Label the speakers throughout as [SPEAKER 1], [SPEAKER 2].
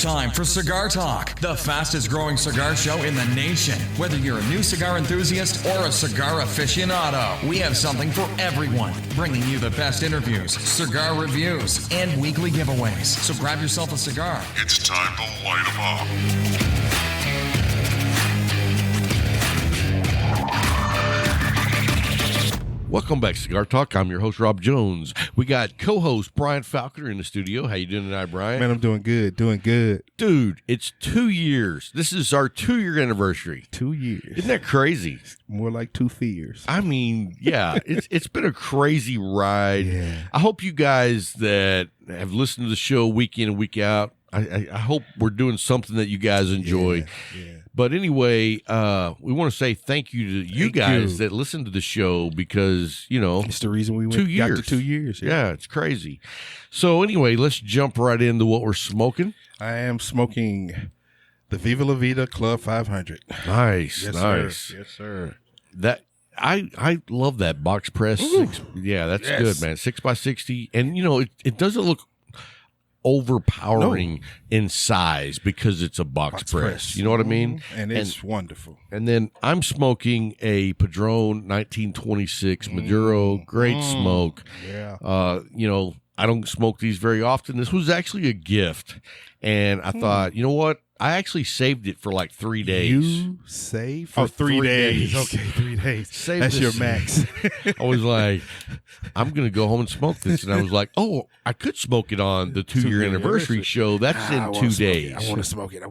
[SPEAKER 1] time for Cigar Talk, the fastest growing cigar show in the nation. Whether you're a new cigar enthusiast or a cigar aficionado, we have something for everyone, bringing you the best interviews, cigar reviews, and weekly giveaways. So grab yourself a cigar.
[SPEAKER 2] It's time to light 'em up.
[SPEAKER 3] Welcome back, Cigar Talk. I'm your host, Rob Jones. We got co-host Brian Falconer in the studio. How you doing tonight, Brian?
[SPEAKER 4] Man, I'm doing good.
[SPEAKER 3] Dude, it's 2 years. This is our 2-year anniversary.
[SPEAKER 4] 2 years.
[SPEAKER 3] Isn't that crazy?
[SPEAKER 4] More like 2 years.
[SPEAKER 3] I mean, yeah, it's been a crazy ride.
[SPEAKER 4] Yeah.
[SPEAKER 3] I hope you guys that have listened to the show week in and week out, I hope we're doing something that you guys enjoy.
[SPEAKER 4] Yeah.
[SPEAKER 3] But anyway, we want to say thank you to you guys that listen to the show because, you know,
[SPEAKER 4] It's the reason we got to 2 years.
[SPEAKER 3] Yeah, it's crazy. So anyway, let's jump right into what we're smoking.
[SPEAKER 4] I am smoking the Viva La Vida Club 500.
[SPEAKER 3] Nice,
[SPEAKER 4] Yes,
[SPEAKER 3] nice.
[SPEAKER 4] sir. Yes, sir.
[SPEAKER 3] That I love that box press. Yeah, that's good, man. 6x60, and you know it doesn't look overpowering in size because it's a box press. You know what I mean?
[SPEAKER 4] And it's wonderful.
[SPEAKER 3] And then I'm smoking a Padron 1926 Maduro, great smoke.
[SPEAKER 4] Yeah.
[SPEAKER 3] You know, I don't smoke these very often. This was actually a gift, and I thought, you know what? I actually saved it for like 3 days.
[SPEAKER 4] You saved for 3 days. Okay, 3 days. That's your max.
[SPEAKER 3] I was like, I'm going to go home and smoke this. And I was like, oh, I could smoke it on the 2-year anniversary show. That's in 2 days.
[SPEAKER 4] I want to smoke it.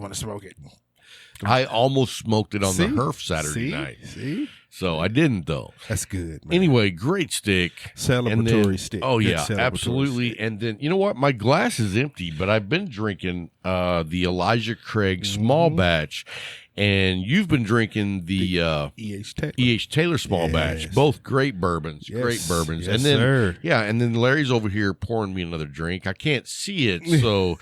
[SPEAKER 3] I almost smoked it on the Herf Saturday night.
[SPEAKER 4] See?
[SPEAKER 3] So I didn't, though.
[SPEAKER 4] That's good, man.
[SPEAKER 3] Anyway, great stick.
[SPEAKER 4] Celebratory stick.
[SPEAKER 3] Oh,
[SPEAKER 4] Good
[SPEAKER 3] yeah,
[SPEAKER 4] celebratory
[SPEAKER 3] absolutely.
[SPEAKER 4] stick.
[SPEAKER 3] And then, you know what? My glass is empty, but I've been drinking the Elijah Craig small batch, and you've been drinking the E.H. Taylor small batch. Both great bourbons.
[SPEAKER 4] Yes.
[SPEAKER 3] Great bourbons.
[SPEAKER 4] Yes,
[SPEAKER 3] and then,
[SPEAKER 4] sir.
[SPEAKER 3] yeah, and then Larry's over here pouring me another drink. I can't see it, so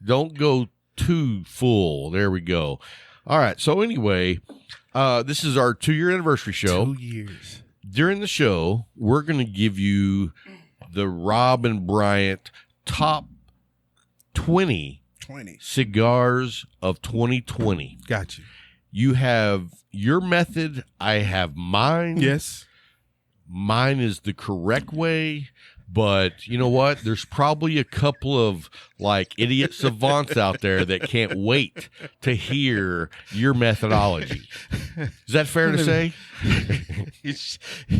[SPEAKER 3] don't go too full. There we go. All right. So anyway, this is our 2-year anniversary show.
[SPEAKER 4] 2 years.
[SPEAKER 3] During the show, we're going to give you the Rob and Bryant top 20 cigars of 2020.
[SPEAKER 4] Got you.
[SPEAKER 3] You have your method. I have mine.
[SPEAKER 4] Yes.
[SPEAKER 3] Mine is the correct way. But you know what? There's probably a couple of like idiot savants out there that can't wait to hear your methodology. Is that fair to say?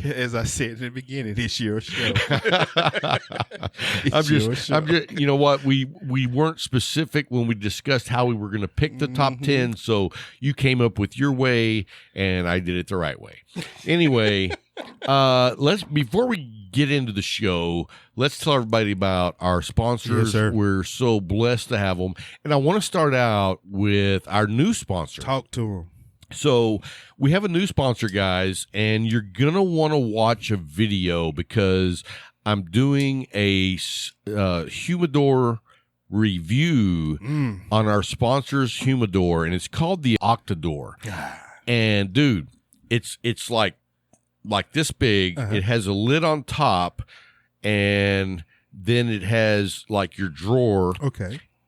[SPEAKER 4] As I said in the beginning, it's your show.
[SPEAKER 3] I'm just, you know what? We weren't specific when we discussed how we were going to pick the top 10. So you came up with your way and I did it the right way. Anyway, before we get into the show, let's tell everybody about our sponsors.
[SPEAKER 4] Yes, sir.
[SPEAKER 3] We're so blessed to have them. And I want to start out with our new sponsor.
[SPEAKER 4] Talk to them.
[SPEAKER 3] So we have a new sponsor, guys, and you're going to want to watch a video because I'm doing a humidor review on our sponsor's humidor, and it's called the Octador. And, dude, it's like this big. It has a lid on top, and then it has like your drawer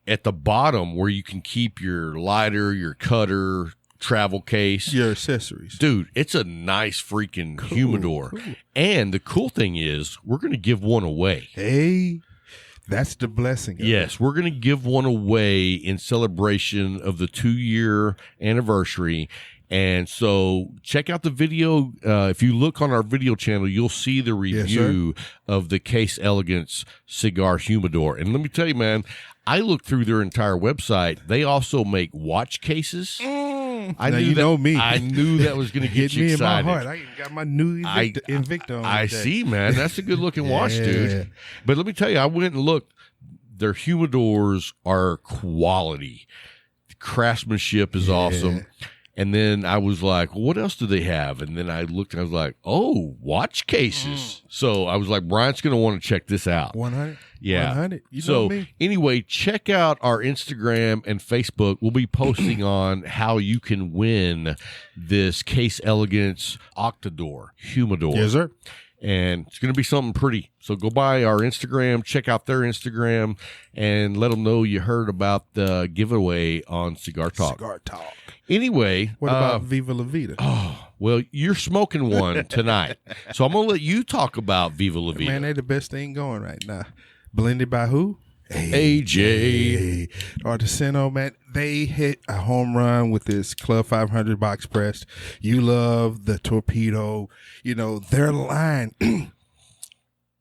[SPEAKER 3] at the bottom where you can keep your lighter, your cutter, travel case,
[SPEAKER 4] your accessories.
[SPEAKER 3] Dude, it's a nice freaking humidor. Cool. And the cool thing is we're going to give one away.
[SPEAKER 4] Hey, that's the blessing.
[SPEAKER 3] Yes, we're going to give one away in celebration of the 2-year anniversary. And so check out the video. If you look on our video channel, you'll see the review of the Case Elegance Cigar Humidor. And let me tell you, man, I looked through their entire website. They also make watch cases. I knew me. I knew that was going to get you excited.
[SPEAKER 4] In my heart. I even got my new Invicta on.
[SPEAKER 3] I see, man. That's a good looking watch, dude. But let me tell you, I went and looked. Their humidors are quality. The craftsmanship is awesome. And then I was like, well, what else do they have? And then I looked and I was like, oh, watch cases. So I was like, Brian's going to want to check this out.
[SPEAKER 4] 100?
[SPEAKER 3] Yeah.
[SPEAKER 4] 100. You
[SPEAKER 3] so
[SPEAKER 4] know me.
[SPEAKER 3] Anyway, check out our Instagram and Facebook. We'll be posting on how you can win this Case Elegance Octador Humidor.
[SPEAKER 4] Yes, sir.
[SPEAKER 3] and it's going to be something pretty. So go by our Instagram, check out their Instagram, and let them know you heard about the giveaway on Cigar Talk.
[SPEAKER 4] Cigar Talk.
[SPEAKER 3] Anyway.
[SPEAKER 4] What about Viva La Vida?
[SPEAKER 3] Oh, well, you're smoking one tonight. So I'm going to let you talk about Viva La Vida.
[SPEAKER 4] Man, they're the best thing going right now. Blended by who?
[SPEAKER 3] AJ.
[SPEAKER 4] Artesano, man, they hit a home run with this Club 500 box press. You love the torpedo. You know, their line,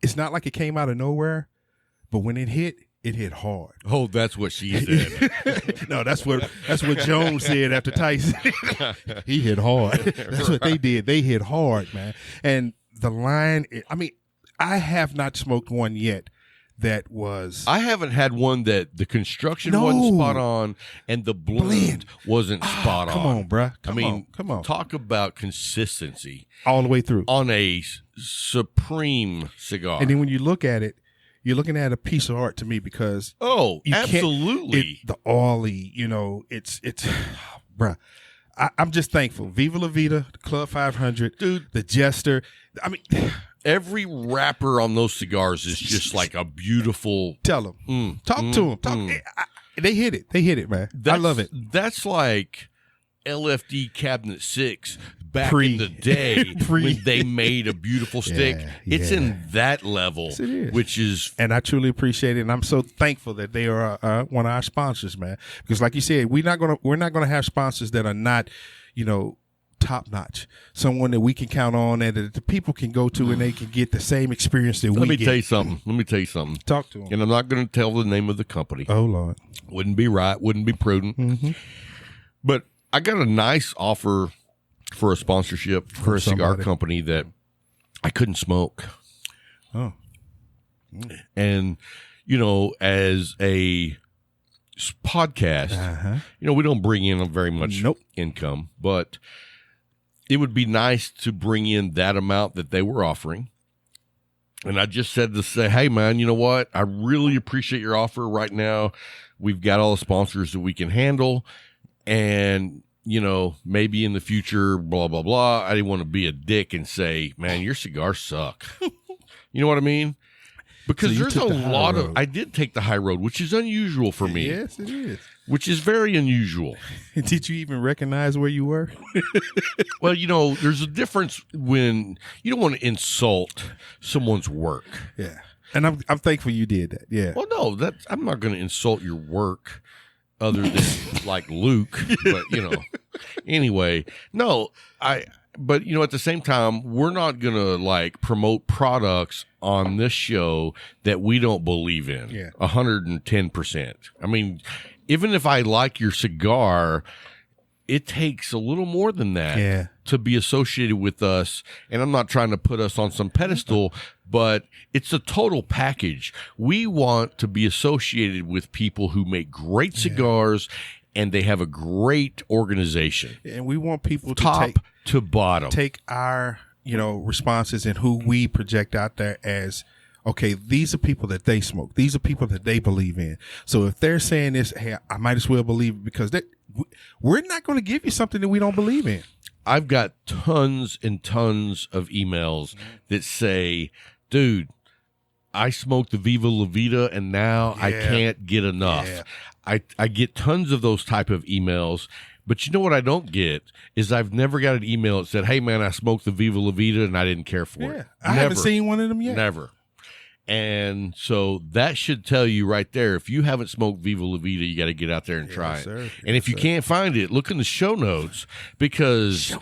[SPEAKER 4] it's not like it came out of nowhere, but when it hit hard.
[SPEAKER 3] Oh, that's what she said.
[SPEAKER 4] No, that's what Jones said after Tyson. He hit hard. That's what they did. They hit hard, man. And the line, I mean, I have not smoked one yet that was.
[SPEAKER 3] I haven't had one that the construction wasn't spot on and the blend wasn't spot on.
[SPEAKER 4] Come on, bruh.
[SPEAKER 3] Come on. Talk about consistency
[SPEAKER 4] all the way through
[SPEAKER 3] on a supreme cigar.
[SPEAKER 4] And then when you look at it, you're looking at a piece of art to me because
[SPEAKER 3] absolutely
[SPEAKER 4] the oily, you know, it's bruh. I'm just thankful. Viva La Vida, the Club 500,
[SPEAKER 3] dude,
[SPEAKER 4] the Jester. I mean,
[SPEAKER 3] every wrapper on those cigars is just like a beautiful.
[SPEAKER 4] Tell them, talk to them. They hit it, man. I love it.
[SPEAKER 3] That's like LFD Cabinet 6 back in the day when they made a beautiful stick. It's in that level,
[SPEAKER 4] yes, it is.
[SPEAKER 3] Which is,
[SPEAKER 4] and I truly appreciate it. And I'm so thankful that they are one of our sponsors, man. Because like you said, we're not gonna have sponsors that are not, you know, top notch. Someone that we can count on and that the people can go to and they can get the same experience that we get.
[SPEAKER 3] Let me tell you something.
[SPEAKER 4] Talk to them.
[SPEAKER 3] And I'm not going to tell the name of the company.
[SPEAKER 4] Oh Lord,
[SPEAKER 3] wouldn't be right. Wouldn't be prudent.
[SPEAKER 4] Mm-hmm.
[SPEAKER 3] But I got a nice offer for a sponsorship for a cigar company that I couldn't smoke.
[SPEAKER 4] Oh.
[SPEAKER 3] And, you know, as a podcast, you know, we don't bring in very much income, but it would be nice to bring in that amount that they were offering. And I just said to say, hey, man, you know what? I really appreciate your offer right now. We've got all the sponsors that we can handle. And, you know, maybe in the future, blah, blah, blah. I didn't want to be a dick and say, man, your cigars suck. You know what I mean? Because
[SPEAKER 4] so
[SPEAKER 3] there's a lot of, I did take the high road, which is unusual for me.
[SPEAKER 4] Yes, it is.
[SPEAKER 3] Which is very unusual.
[SPEAKER 4] Did you even recognize where you were?
[SPEAKER 3] Well, you know, there's a difference when you don't want to insult someone's work.
[SPEAKER 4] Yeah. And I'm thankful you did that. Yeah.
[SPEAKER 3] Well, no, I'm not going to insult your work other than like Luke, but you know, anyway, no, but you know, at the same time, we're not going to like promote products on this show that we don't believe in.
[SPEAKER 4] Yeah.
[SPEAKER 3] 110%. I mean, even if I like your cigar, it takes a little more than that to be associated with us. And I'm not trying to put us on some pedestal, but it's a total package. We want to be associated with people who make great cigars and they have a great organization.
[SPEAKER 4] And we want people to
[SPEAKER 3] top to bottom
[SPEAKER 4] take our, you know, responses and who we project out there as, okay, these are people that they smoke. These are people that they believe in. So if they're saying this, hey, I might as well believe it because we're not going to give you something that we don't believe in.
[SPEAKER 3] I've got tons and tons of emails that say, dude, I smoked the Viva La Vida and now I can't get enough. Yeah. I get tons of those type of emails. But you know what I don't get is I've never got an email that said, hey, man, I smoked the Viva La Vida and I didn't care for it.
[SPEAKER 4] I haven't seen one of them yet.
[SPEAKER 3] Never. And so that should tell you right there, if you haven't smoked Viva La Vida, you got to get out there and try it.
[SPEAKER 4] Sir.
[SPEAKER 3] And if you can't find it, look in the show notes because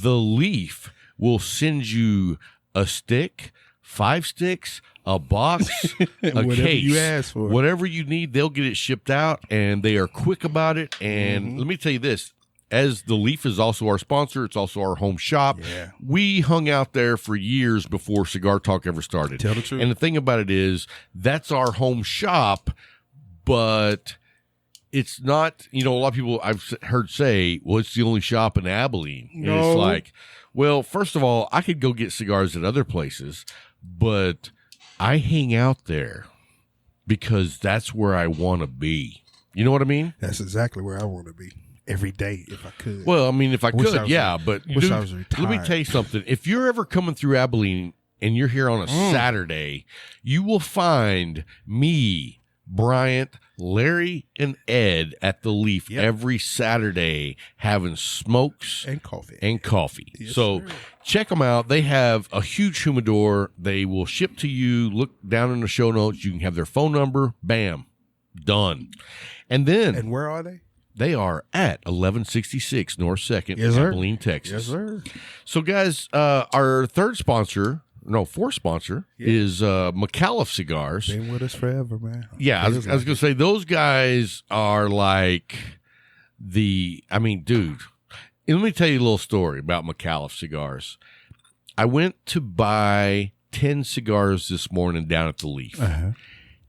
[SPEAKER 3] the Leaf will send you a stick, 5 sticks, a box, a case.
[SPEAKER 4] You ask for.
[SPEAKER 3] Whatever you need, they'll get it shipped out, and they are quick about it. And let me tell you this. As the Leaf is also our sponsor, it's also our home shop.
[SPEAKER 4] Yeah.
[SPEAKER 3] We hung out there for years before Cigar Talk ever started.
[SPEAKER 4] Tell the truth.
[SPEAKER 3] And the thing about it is, that's our home shop, but it's not, you know, a lot of people I've heard say, well, it's the only shop in Abilene.
[SPEAKER 4] No.
[SPEAKER 3] And it's like, well, first of all, I could go get cigars at other places, but I hang out there because that's where I want to be. You know what I mean?
[SPEAKER 4] That's exactly where I want to be. Every day, if I could.
[SPEAKER 3] Well, I mean, if I could, yeah. But
[SPEAKER 4] I was retired.
[SPEAKER 3] Let me tell you something. If you're ever coming through Abilene and you're here on a Saturday, you will find me, Bryant, Larry, and Ed at the Leaf every Saturday having smokes
[SPEAKER 4] and coffee. Yes,
[SPEAKER 3] so
[SPEAKER 4] sir.
[SPEAKER 3] check them out. They have a huge humidor. They will ship to you. Look down in the show notes. You can have their phone number. Bam. Done. And then.
[SPEAKER 4] And where are they?
[SPEAKER 3] They are at 1166 North 2nd,
[SPEAKER 4] Yes, sir.
[SPEAKER 3] Abilene, Texas.
[SPEAKER 4] Yes, sir.
[SPEAKER 3] So, guys, our fourth sponsor is McAuliffe Cigars.
[SPEAKER 4] Been with us forever, man.
[SPEAKER 3] Yeah, I was going to say, those guys are like dude, and let me tell you a little story about McAuliffe Cigars. I went to buy 10 cigars this morning down at the Leaf,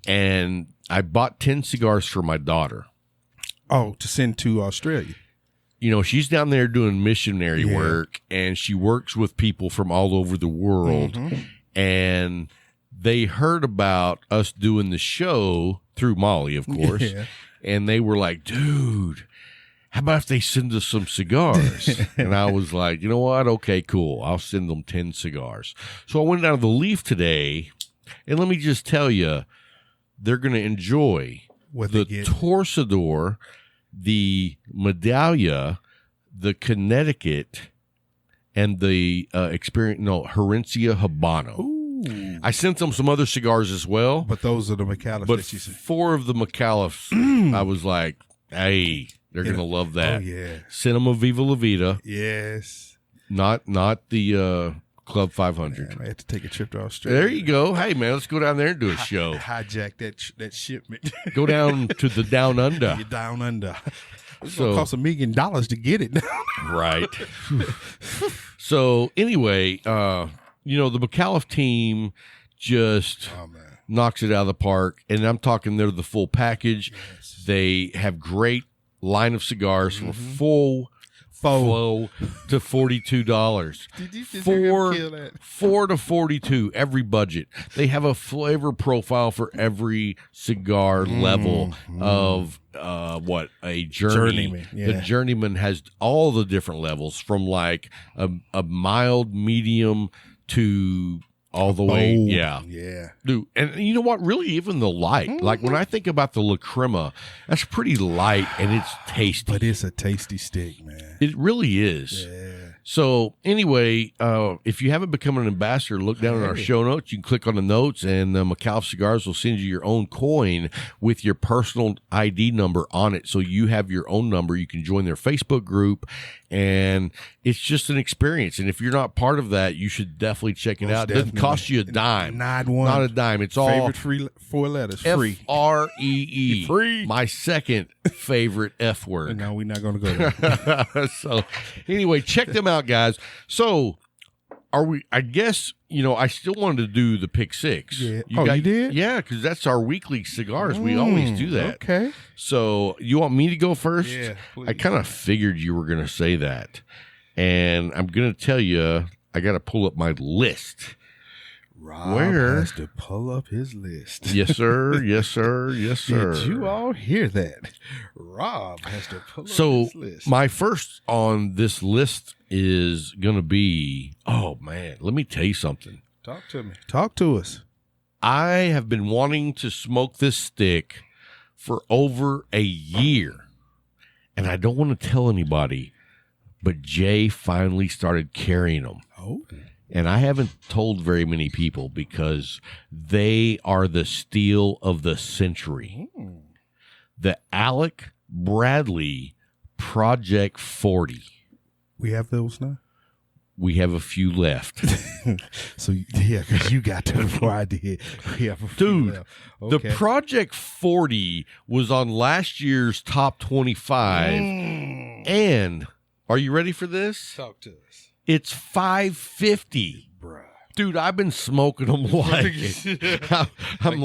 [SPEAKER 3] and I bought 10 cigars for my daughter.
[SPEAKER 4] Oh, to send to Australia.
[SPEAKER 3] She's down there doing missionary work, and she works with people from all over the world. And they heard about us doing the show through Molly, of course. And they were like, dude, how about if they send us some cigars? And I was like, you know what? Okay, cool. I'll send them 10 cigars. So I went down to the Leaf today, and let me just tell you, they're going to enjoy the Torsador, the Medallia, the Connecticut, and the Herencia Habano.
[SPEAKER 4] Ooh.
[SPEAKER 3] I sent them some other cigars as well.
[SPEAKER 4] But those are the McAuliffe
[SPEAKER 3] But
[SPEAKER 4] that you said.
[SPEAKER 3] 4 of the McAuliffes, I was like, hey, they're going to love that.
[SPEAKER 4] Oh, yeah.
[SPEAKER 3] Sent them a Viva La Vida.
[SPEAKER 4] Yes.
[SPEAKER 3] Not the Club 500.
[SPEAKER 4] Man, I had to take a trip to Australia.
[SPEAKER 3] There you go. Hey, man, let's go down there and do a show.
[SPEAKER 4] Hijack that shipment.
[SPEAKER 3] Go down to the Down Under.
[SPEAKER 4] You're down under. It's
[SPEAKER 3] So-
[SPEAKER 4] going to cost $1 million to get it.
[SPEAKER 3] Right. So anyway, the McAuliffe team just knocks it out of the park, and I'm talking they're the full package.
[SPEAKER 4] Yes.
[SPEAKER 3] They have great line of cigars for full flow to $42.
[SPEAKER 4] Did you just hear him kill that?
[SPEAKER 3] 4 to 42 every budget. They have a flavor profile for every cigar level of a journeyman.
[SPEAKER 4] Yeah.
[SPEAKER 3] The journeyman has all the different levels from like a mild, medium to all the way.
[SPEAKER 4] Bold.
[SPEAKER 3] Yeah. Dude, and you know what? Really, even the light. Like when I think about the La Crema, that's pretty light and it's tasty.
[SPEAKER 4] But it's a tasty steak, man.
[SPEAKER 3] It really is.
[SPEAKER 4] Yeah.
[SPEAKER 3] So anyway, if you haven't become an ambassador, look down in our show notes. You can click on the notes, and McAuliffe Cigars will send you your own coin with your personal ID number on it. So you have your own number. You can join their Facebook group, and it's just an experience. And if you're not part of that, you should definitely check it
[SPEAKER 4] Most
[SPEAKER 3] out. It doesn't cost you a dime.
[SPEAKER 4] Not
[SPEAKER 3] a dime. It's all
[SPEAKER 4] favorite 4 letters. Free.
[SPEAKER 3] FREE.
[SPEAKER 4] Free.
[SPEAKER 3] My second favorite F word.
[SPEAKER 4] No, we're not going to go there.
[SPEAKER 3] So anyway, check them out, guys. So are we, I guess, I still wanted to do the pick 6.
[SPEAKER 4] Yeah. You did?
[SPEAKER 3] Yeah, because that's our weekly cigars. We always do that.
[SPEAKER 4] Okay.
[SPEAKER 3] So you want me to go first?
[SPEAKER 4] Yeah, please.
[SPEAKER 3] I kind of figured you were going to say that. And I'm going to tell you, I got to pull up my list.
[SPEAKER 4] Rob
[SPEAKER 3] Where?
[SPEAKER 4] has to pull up his list.
[SPEAKER 3] Yes, sir. Yes, sir. Yes, sir.
[SPEAKER 4] Did you all hear that? Rob has to pull up
[SPEAKER 3] So
[SPEAKER 4] his list.
[SPEAKER 3] my first on this list is going to be, oh man, let me tell you something.
[SPEAKER 4] Talk to me. Talk to us.
[SPEAKER 3] I have been wanting to smoke this stick for over a year, and I don't want to tell anybody, but Jay finally started carrying them.
[SPEAKER 4] Oh.
[SPEAKER 3] And I haven't told very many people because they are the steal of the century. The Alec Bradley Project 40.
[SPEAKER 4] We have those now?
[SPEAKER 3] We have a few left.
[SPEAKER 4] So, yeah, because you got them before I did. We have a few
[SPEAKER 3] Dude,
[SPEAKER 4] left.
[SPEAKER 3] the
[SPEAKER 4] Okay.
[SPEAKER 3] Project 40 was on last year's top 25. And are you ready for this?
[SPEAKER 4] Talk to us.
[SPEAKER 3] It's $5.50.
[SPEAKER 4] Bruh.
[SPEAKER 3] Dude, I've been smoking them like I'm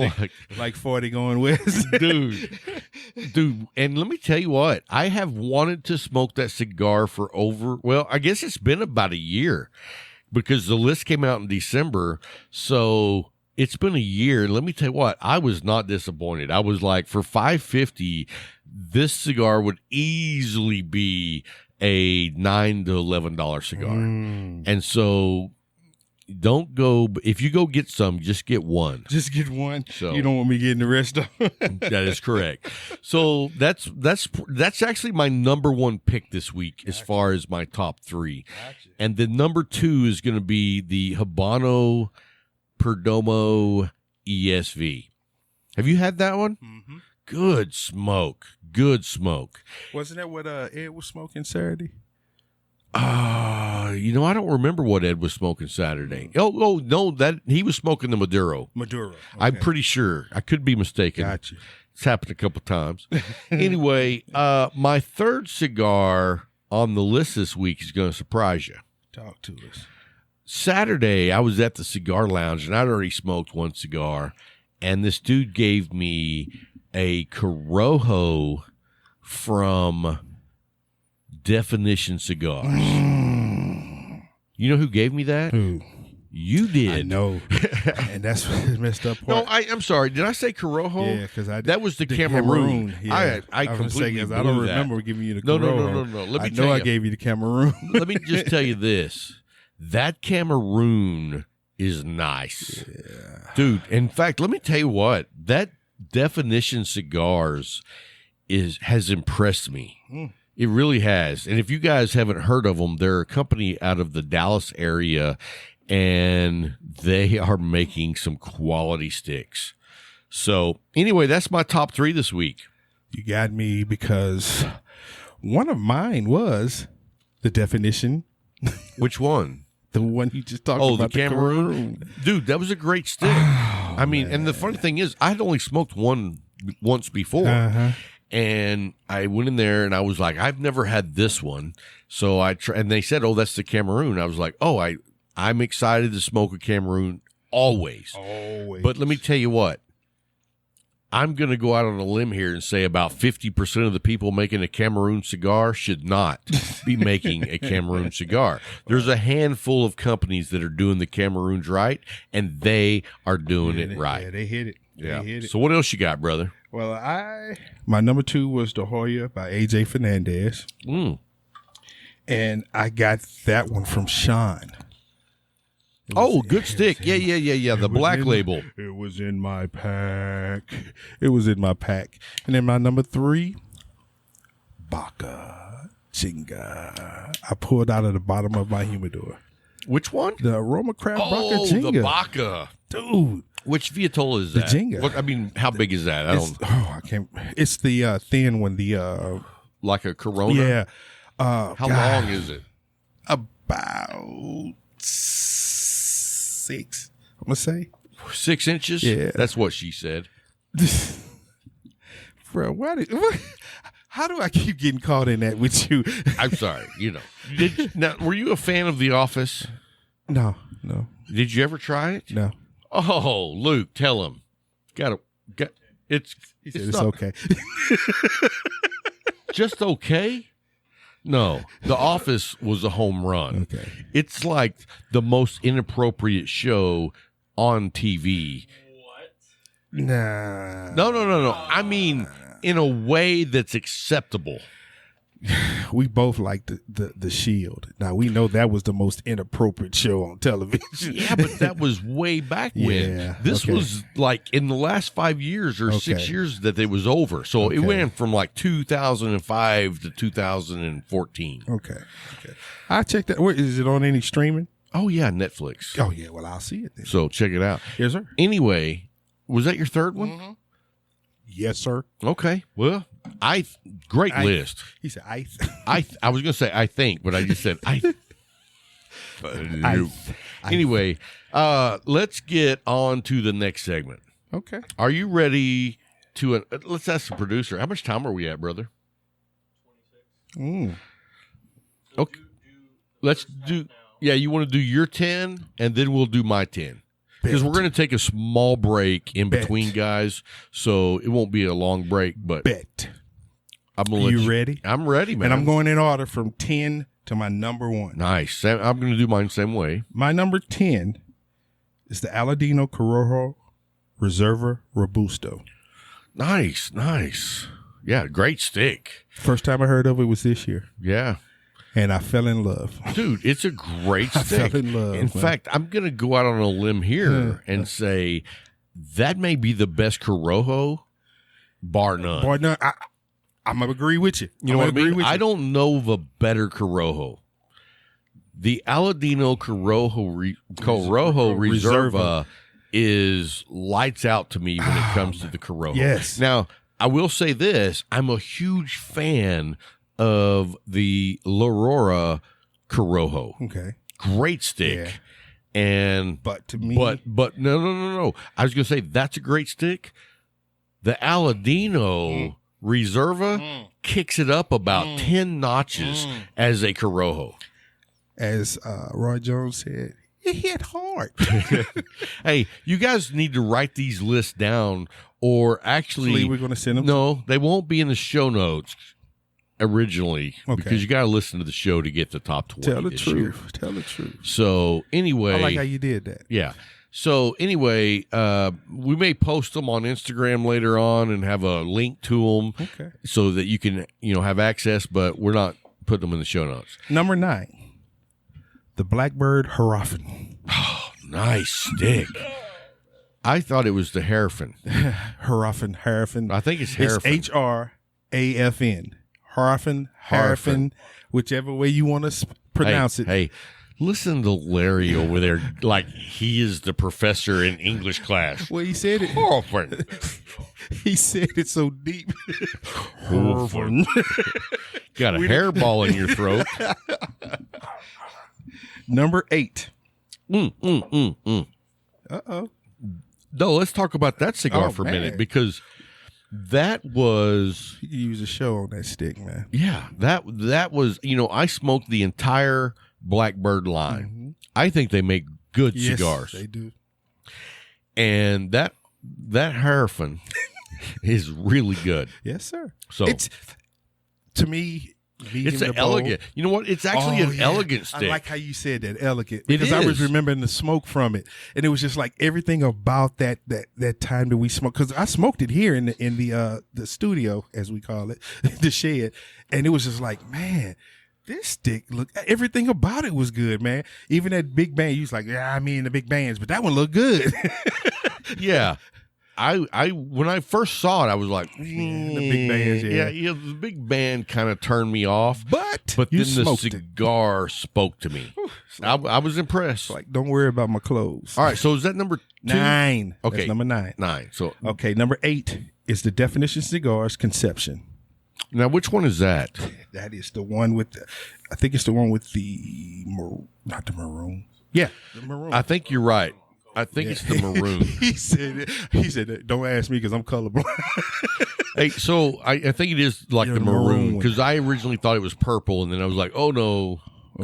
[SPEAKER 4] like 40 going west.
[SPEAKER 3] dude, and let me tell you what, I have wanted to smoke that cigar for I guess it's been about a year because the list came out in December. So it's been a year. And let me tell you what, I was not disappointed. I was like, for $5.50, this cigar would easily be a $9 to $11 cigar. And so Don't go. If you go get some, just get one.
[SPEAKER 4] Just get one.
[SPEAKER 3] So
[SPEAKER 4] you don't want me getting the rest of them.
[SPEAKER 3] that is correct. So that's actually my number one pick this week as far as my top three.
[SPEAKER 4] Gotcha.
[SPEAKER 3] And the number two is going to be the Habano Perdomo ESV. Have you had that one?
[SPEAKER 4] Mm-hmm.
[SPEAKER 3] Good smoke. Good smoke.
[SPEAKER 4] Wasn't that what Ed was smoking Saturday?
[SPEAKER 3] I don't remember what Ed was smoking Saturday. Oh no, that he was smoking the Maduro.
[SPEAKER 4] Maduro. Okay.
[SPEAKER 3] I'm pretty sure. I could be mistaken.
[SPEAKER 4] Gotcha.
[SPEAKER 3] It's happened a couple times. Anyway, my third cigar on the list this week is going to surprise you.
[SPEAKER 4] Talk to us.
[SPEAKER 3] Saturday, I was at the cigar lounge, and I'd already smoked one cigar, and this dude gave me a Corojo from Definition Cigars. You know who gave me that?
[SPEAKER 4] Who?
[SPEAKER 3] You did.
[SPEAKER 4] I know. And that's the messed up part.
[SPEAKER 3] No, I'm sorry. Did I say Corojo?
[SPEAKER 4] Yeah, because
[SPEAKER 3] that was the Cameroon.
[SPEAKER 4] Yeah.
[SPEAKER 3] I completely
[SPEAKER 4] I don't remember giving you the Corojo.
[SPEAKER 3] No.
[SPEAKER 4] Let me tell you. I gave you the Cameroon.
[SPEAKER 3] Let me just tell you this. That Cameroon is nice.
[SPEAKER 4] Yeah.
[SPEAKER 3] Dude, in fact, let me tell you what. That Definition Cigars has impressed me. It really has. And if you guys haven't heard of them, they're a company out of the Dallas area, and they are making some quality sticks. So anyway, that's my top three this week.
[SPEAKER 4] You got me because one of mine was the Definition.
[SPEAKER 3] Which one?
[SPEAKER 4] The one you just talked about.
[SPEAKER 3] The Cameroon. Dude, that was a great stick. And the funny thing is, I had only smoked one once before.
[SPEAKER 4] Uh-huh.
[SPEAKER 3] And I went in there and I was like, I've never had this one. So and they said, oh, that's the Cameroon. I was like, oh, I'm excited to smoke a Cameroon always.
[SPEAKER 4] Always.
[SPEAKER 3] But let me tell you what, I'm going to go out on a limb here and say about 50% of the people making a Cameroon cigar should not be making a Cameroon cigar. There's a handful of companies that are doing the Cameroons right, and they are doing it right.
[SPEAKER 4] Yeah, they hit it.
[SPEAKER 3] Yeah.
[SPEAKER 4] They hit it.
[SPEAKER 3] So what else you got, brother?
[SPEAKER 4] Well, my number two was De Hoya by AJ Fernandez. And I got that one from Sean.
[SPEAKER 3] Good stick. Yeah. The black label.
[SPEAKER 4] It was in my pack. And then my number three, Baca Chinga. I pulled out of the bottom of my humidor.
[SPEAKER 3] Which one?
[SPEAKER 4] The Aroma Craft Baca Chinga.
[SPEAKER 3] The Baca.
[SPEAKER 4] Dude.
[SPEAKER 3] Which Vitola is that?
[SPEAKER 4] The Jenga.
[SPEAKER 3] How big is that?
[SPEAKER 4] I can't. It's the thin one. The
[SPEAKER 3] like a Corona.
[SPEAKER 4] Yeah.
[SPEAKER 3] How long is it?
[SPEAKER 4] About 6. I'm gonna say
[SPEAKER 3] 6 inches.
[SPEAKER 4] Yeah,
[SPEAKER 3] that's what she said.
[SPEAKER 4] Bro, how do I keep getting caught in that with you?
[SPEAKER 3] I'm sorry. Now, were you a fan of The Office?
[SPEAKER 4] No.
[SPEAKER 3] Did you ever try it?
[SPEAKER 4] No.
[SPEAKER 3] Oh, Luke, tell him. It's
[SPEAKER 4] okay.
[SPEAKER 3] Just okay? No, The Office was a home run.
[SPEAKER 4] Okay.
[SPEAKER 3] It's like the most inappropriate show on TV.
[SPEAKER 5] What?
[SPEAKER 4] Nah.
[SPEAKER 3] No. I mean, in a way that's acceptable.
[SPEAKER 4] We both like the Shield. Now we know that was the most inappropriate show on television.
[SPEAKER 3] Yeah, but that was way back when.
[SPEAKER 4] Yeah,
[SPEAKER 3] this was like in the last 5 years or 6 years that it was over. So it went from like 2005 to 2014.
[SPEAKER 4] Okay. I checked that. Where is it on any streaming?
[SPEAKER 3] Oh yeah, Netflix.
[SPEAKER 4] Oh yeah. Well, I'll see it then.
[SPEAKER 3] So check it out.
[SPEAKER 4] Yes, sir.
[SPEAKER 3] Anyway, was that your third one?
[SPEAKER 4] Mm-hmm. Yes, sir.
[SPEAKER 3] Okay. Well, great list.
[SPEAKER 4] He said, I
[SPEAKER 3] was going to say I think, but I just said Anyway, let's get on to the next segment.
[SPEAKER 4] Okay.
[SPEAKER 3] Are you ready to? Let's ask the producer. How much time are we at, brother?
[SPEAKER 4] 26.
[SPEAKER 3] Okay. Let's do. Yeah, you want to do your 10, and then we'll do my 10. Because we're going to take a small break in between, guys, so it won't be a long break. But
[SPEAKER 4] bet.
[SPEAKER 3] I'm gonna let
[SPEAKER 4] you ready?
[SPEAKER 3] I'm ready, man.
[SPEAKER 4] And I'm going in order from 10 to my number 1.
[SPEAKER 3] Nice. I'm going to do mine the same way.
[SPEAKER 4] My number 10 is the Aladino Corojo Reserva Robusto.
[SPEAKER 3] Nice. Yeah, great stick.
[SPEAKER 4] First time I heard of it was this year.
[SPEAKER 3] Yeah.
[SPEAKER 4] and I fell in love.
[SPEAKER 3] Dude, it's a great stick.
[SPEAKER 4] I fell in love.
[SPEAKER 3] In fact, I'm going to go out on a limb here and say that may be the best Corojo, bar none.
[SPEAKER 4] Bar none. I'm going to agree with you.
[SPEAKER 3] You know what I mean? I don't know of a better Corojo. The Aladino Corojo Reserva is lights out to me when it comes to the Corojo.
[SPEAKER 4] Yes.
[SPEAKER 3] Now, I will say this. I'm a huge fan of the L'Aurora Corojo.
[SPEAKER 4] Okay.
[SPEAKER 3] Great stick. Yeah.
[SPEAKER 4] But to me.
[SPEAKER 3] But no. I was going to say that's a great stick. The Aladino Reserva kicks it up about 10 notches as a Corojo.
[SPEAKER 4] As Roy Jones said, it hit hard.
[SPEAKER 3] Hey, you guys need to write these lists down, or actually,
[SPEAKER 4] we're going to send them.
[SPEAKER 3] No, they won't be in the show notes originally because you got to listen to the show to get the top 20.
[SPEAKER 4] Tell the truth. Tell the truth.
[SPEAKER 3] So anyway,
[SPEAKER 4] I like how you did that.
[SPEAKER 3] Yeah. So anyway, we may post them on Instagram later on and have a link to them, so that you can have access. But we're not putting them in the show notes.
[SPEAKER 4] Number 9. The Blackbird Harafin.
[SPEAKER 3] Oh, nice stick. I thought it was the Harafin.
[SPEAKER 4] Harafin.
[SPEAKER 3] I think it's Harafin.
[SPEAKER 4] It's Hrafn. Harafin, whichever way you want to pronounce it.
[SPEAKER 3] Hey, listen to Larry over there like he is the professor in English class.
[SPEAKER 4] Well, he said it.
[SPEAKER 3] Harafin.
[SPEAKER 4] He said it so deep.
[SPEAKER 3] Harafin. Got a hairball in your throat.
[SPEAKER 4] Number 8.
[SPEAKER 3] Uh-oh. No, let's talk about that cigar for a minute, because that was...
[SPEAKER 4] You use a show on that stick, man.
[SPEAKER 3] Yeah, that was... I smoked the entire Blackbird line. Mm-hmm. I think they make good cigars.
[SPEAKER 4] Yes, they do.
[SPEAKER 3] And that Harafin is really good.
[SPEAKER 4] Yes, sir.
[SPEAKER 3] So
[SPEAKER 4] it's, to me...
[SPEAKER 3] It's an elegant. You know what? It's actually an elegant stick.
[SPEAKER 4] I like how you said that, elegant, because I was remembering the smoke from it, and it was just like everything about that time that we smoked. Because I smoked it here in the studio, as we call it, the shed, and it was just like, man, this stick everything about it was good, man. Even that big band, you was like, yeah, I mean the big bands, but that one looked good.
[SPEAKER 3] Yeah. I when I first saw it, I was like,
[SPEAKER 4] the big bands,
[SPEAKER 3] the big band kind of turned me off.
[SPEAKER 4] But
[SPEAKER 3] then the cigar spoke to me. I was impressed.
[SPEAKER 4] Like, don't worry about my clothes.
[SPEAKER 3] All right, so is that number 2?
[SPEAKER 4] 9?
[SPEAKER 3] Okay,
[SPEAKER 4] that's number 9.
[SPEAKER 3] 9. So
[SPEAKER 4] okay, number 8 is the Definition Cigars Conception.
[SPEAKER 3] Now, which one is that?
[SPEAKER 4] That is the one with I think it's the one with the not the maroon. Yeah, the maroon.
[SPEAKER 3] I think you're right. I think it's the maroon.
[SPEAKER 4] He said, don't ask me because I'm colorblind.
[SPEAKER 3] Hey, so I think it is like the maroon, because I originally thought it was purple, and then I was like, oh no,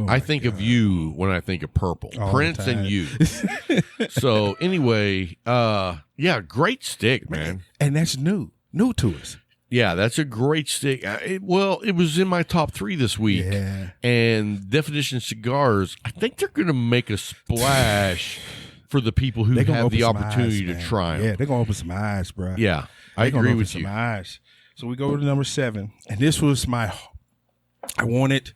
[SPEAKER 3] I think of you when I think of purple. Prince and you. So anyway, great stick, man.
[SPEAKER 4] And that's new to us.
[SPEAKER 3] Yeah, that's a great stick. It was in my top 3 this week.
[SPEAKER 4] Yeah.
[SPEAKER 3] And Definition Cigars, I think they're going to make a splash for the people who have the opportunity to try them.
[SPEAKER 4] Yeah, they're going to open some eyes, bro.
[SPEAKER 3] Yeah, I agree with you.
[SPEAKER 4] Some eyes. So we go to number 7. And this was I wanted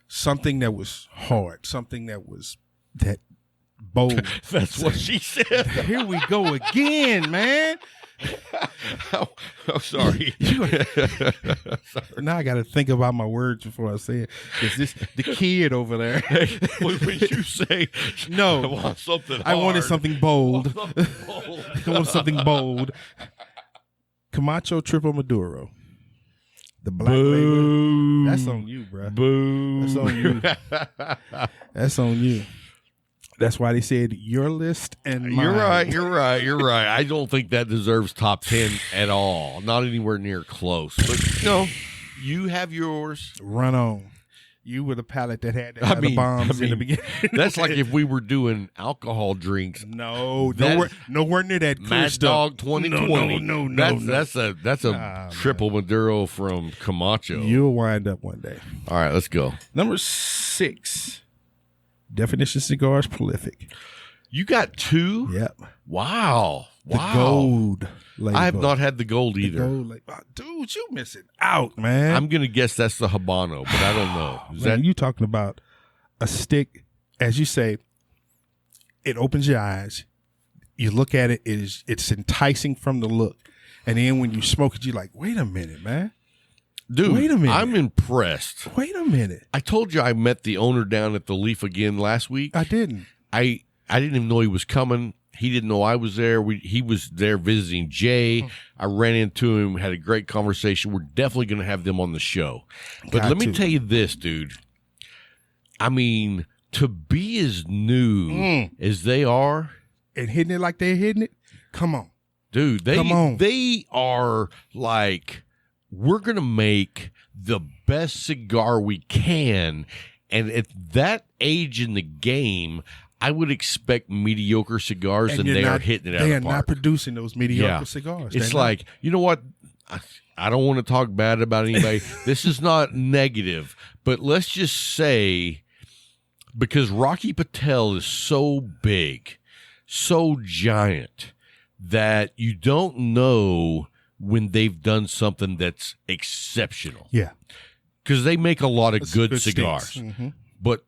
[SPEAKER 4] something that was hard, something that was that bold.
[SPEAKER 3] That's what she said.
[SPEAKER 4] Here we go again, man.
[SPEAKER 3] Oh, sorry.
[SPEAKER 4] Now I got to think about my words before I say it. Is this the kid over there?
[SPEAKER 3] When you say
[SPEAKER 4] no,
[SPEAKER 3] I want something hard.
[SPEAKER 4] I wanted something bold. I wanted something bold. Camacho Triple Maduro. The black label. That's on you, bro.
[SPEAKER 3] Boo.
[SPEAKER 4] That's on you. That's on you. That's why they said your list and mine.
[SPEAKER 3] You're right. I don't think that deserves top 10 at all. Not anywhere near close. But, you have yours.
[SPEAKER 4] Run on. You were the palate that had the bombs in the beginning.
[SPEAKER 3] That's like if we were doing alcohol drinks.
[SPEAKER 4] Nowhere near that
[SPEAKER 3] Mad Dog 2020.
[SPEAKER 4] No.
[SPEAKER 3] That's a triple Maduro from Camacho.
[SPEAKER 4] You'll wind up one day.
[SPEAKER 3] All right, let's go.
[SPEAKER 4] Number 6. Definition Cigars Prolific.
[SPEAKER 3] You got 2?
[SPEAKER 4] Yep.
[SPEAKER 3] Wow.
[SPEAKER 4] The
[SPEAKER 3] Wow.
[SPEAKER 4] gold label.
[SPEAKER 3] I have not had the gold
[SPEAKER 4] The
[SPEAKER 3] either.
[SPEAKER 4] gold label. Oh, dude, you missing out, man.
[SPEAKER 3] I'm going to guess that's the Habano, but I don't know. Is
[SPEAKER 4] Man,
[SPEAKER 3] that
[SPEAKER 4] you talking about a stick, as you say, it opens your eyes. You look at it, it's enticing from the look. And then when you smoke it, you're like, wait a minute, man.
[SPEAKER 3] dude?
[SPEAKER 4] Wait a minute.
[SPEAKER 3] I'm impressed.
[SPEAKER 4] Wait a minute.
[SPEAKER 3] I told you I met the owner down at the Leaf again last week.
[SPEAKER 4] I didn't.
[SPEAKER 3] I didn't even know he was coming. He didn't know I was there. He was there visiting Jay. I ran into him, had a great conversation. We're definitely going to have them on the show. But let me tell you this, dude. I mean, to be as new as they are,
[SPEAKER 4] and hitting it like they're hitting it, come on.
[SPEAKER 3] dude, they are like, we're going to make the best cigar we can. And at that age in the game, I would expect mediocre cigars, and they are hitting it out of the park.
[SPEAKER 4] They are not producing those mediocre cigars.
[SPEAKER 3] It's like, you know what? I don't want to talk bad about anybody. This is not negative, but let's just say, because Rocky Patel is so big, so giant, that you don't know when they've done something that's exceptional.
[SPEAKER 4] Yeah.
[SPEAKER 3] Because they make a lot of good cigars.
[SPEAKER 4] Mm-hmm.
[SPEAKER 3] But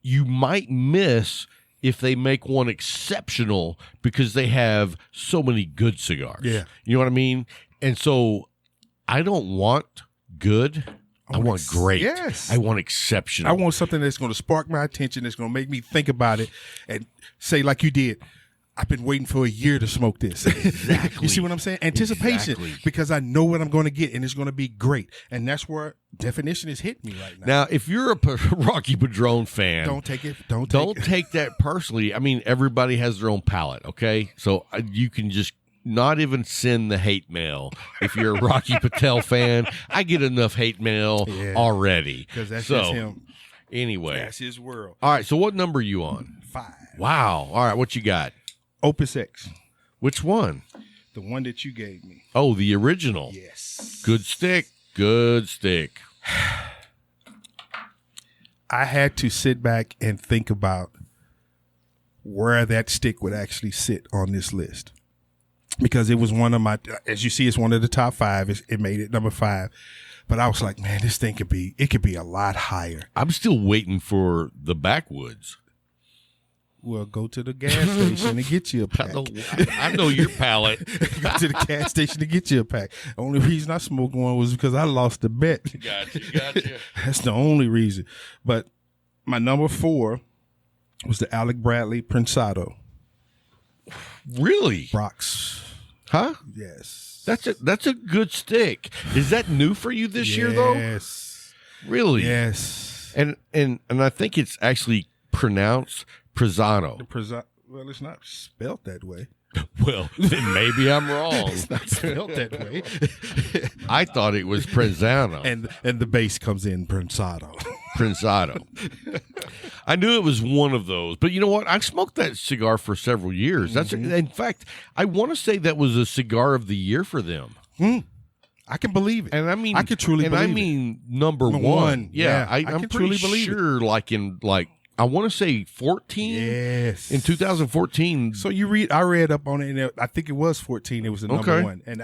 [SPEAKER 3] you might miss if they make one exceptional because they have so many good cigars.
[SPEAKER 4] Yeah.
[SPEAKER 3] You know what I mean? And so I don't want good. I want great.
[SPEAKER 4] Yes.
[SPEAKER 3] I want exceptional.
[SPEAKER 4] I want something that's going to spark my attention, that's going to make me think about it and say, like you did, I've been waiting for a year to smoke this.
[SPEAKER 3] Exactly.
[SPEAKER 4] You see what I'm saying? Anticipation.
[SPEAKER 3] Exactly.
[SPEAKER 4] Because I know what I'm going to get, and it's going to be great. And that's where definition is hitting me right now.
[SPEAKER 3] Now, if you're a Rocky Padron fan,
[SPEAKER 4] Don't take it.
[SPEAKER 3] don't take that personally. I mean, everybody has their own palate, okay? So you can just not even send the hate mail if you're a Rocky Patel fan. I get enough hate mail already.
[SPEAKER 4] Because that's just him.
[SPEAKER 3] Anyway.
[SPEAKER 4] That's his world.
[SPEAKER 3] All right, so what number are you on?
[SPEAKER 4] 5.
[SPEAKER 3] Wow. All right, what you got?
[SPEAKER 4] Opus X.
[SPEAKER 3] Which one?
[SPEAKER 4] The one that you gave me.
[SPEAKER 3] Oh, the original.
[SPEAKER 4] Yes.
[SPEAKER 3] Good stick. Good stick.
[SPEAKER 4] I had to sit back and think about where that stick would actually sit on this list. Because it was one of my, as you see, it's one of the top 5. It made it number 5. But I was like, man, this thing could be a lot higher.
[SPEAKER 3] I'm still waiting for the backwoods.
[SPEAKER 4] Well, go to the gas station and get you a pack.
[SPEAKER 3] I know your palate.
[SPEAKER 4] Go to the gas station to get you a pack. The only reason I smoked one was because I lost the bet.
[SPEAKER 3] Gotcha.
[SPEAKER 4] That's the only reason. But my number 4 was the Alec Bradley Prensado.
[SPEAKER 3] Really?
[SPEAKER 4] Brox.
[SPEAKER 3] Huh?
[SPEAKER 4] Yes.
[SPEAKER 3] That's a good stick. Is that new for you this year though?
[SPEAKER 4] Yes.
[SPEAKER 3] Really?
[SPEAKER 4] Yes.
[SPEAKER 3] And I think it's actually pronounced Prensado.
[SPEAKER 4] Well, it's not spelt that way.
[SPEAKER 3] Well, then maybe I'm wrong.
[SPEAKER 4] It's not spelled that way.
[SPEAKER 3] I thought it was Prensado.
[SPEAKER 4] And the bass comes in Prensado.
[SPEAKER 3] Prensado. I knew it was one of those, but you know what? I smoked that cigar for several years. That's in fact, I want to say that was a cigar of the year for them.
[SPEAKER 4] I can believe it,
[SPEAKER 3] and I mean,
[SPEAKER 4] I can truly believe it.
[SPEAKER 3] And I mean, number one. Yeah,
[SPEAKER 4] I
[SPEAKER 3] I'm
[SPEAKER 4] can
[SPEAKER 3] pretty
[SPEAKER 4] truly believe
[SPEAKER 3] sure.
[SPEAKER 4] It.
[SPEAKER 3] I want to say 14.
[SPEAKER 4] Yes,
[SPEAKER 3] in 2014.
[SPEAKER 4] So I read up on it, and I think it was 14. It was the number 1, and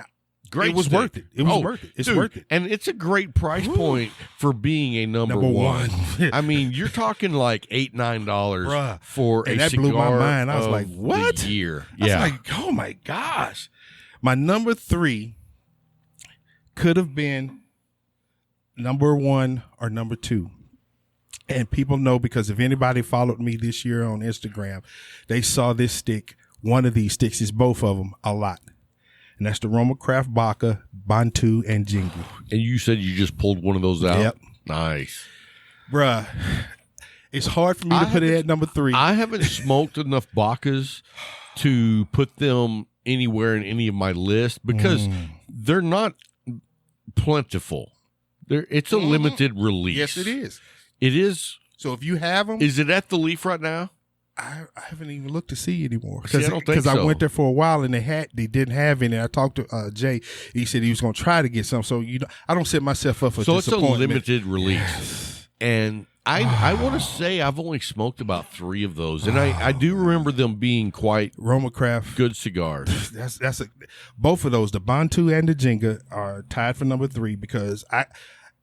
[SPEAKER 3] great.
[SPEAKER 4] It was
[SPEAKER 3] stick.
[SPEAKER 4] worth it. It was worth it. It's worth it,
[SPEAKER 3] and it's a great price point for being a number one. I mean, you're talking like $8-9 for
[SPEAKER 4] and
[SPEAKER 3] a
[SPEAKER 4] that
[SPEAKER 3] cigar.
[SPEAKER 4] Blew my mind. I was like, "What?"
[SPEAKER 3] The year?
[SPEAKER 4] I was like, "Oh my gosh!" My number 3 could have been number 1 or number 2. And people know, because if anybody followed me this year on Instagram, they saw this stick. One of these sticks is both of them a lot. And that's the Roma Craft Baca, Bantu, and Jingu.
[SPEAKER 3] And you said you just pulled one of those out?
[SPEAKER 4] Yep.
[SPEAKER 3] Nice.
[SPEAKER 4] Bruh, it's hard for me to put it at number 3.
[SPEAKER 3] I haven't smoked enough Bacas to put them anywhere in any of my lists because they're not plentiful. It's a limited release.
[SPEAKER 4] Yes, it is.
[SPEAKER 3] It is.
[SPEAKER 4] So if you have them,
[SPEAKER 3] is it at the Leaf right now?
[SPEAKER 4] I haven't even looked to see anymore
[SPEAKER 3] because
[SPEAKER 4] I went there for a while and they didn't have any. I talked to Jay. He said he was going to try to get some. So I don't set myself up for
[SPEAKER 3] so
[SPEAKER 4] disappointment.
[SPEAKER 3] So it's a limited release, and I want to say I've only smoked about 3 of those, and I do remember them being quite
[SPEAKER 4] Roma Craft.
[SPEAKER 3] good cigars.
[SPEAKER 4] Both of those, the Bantu and the Jenga, are tied for number 3 because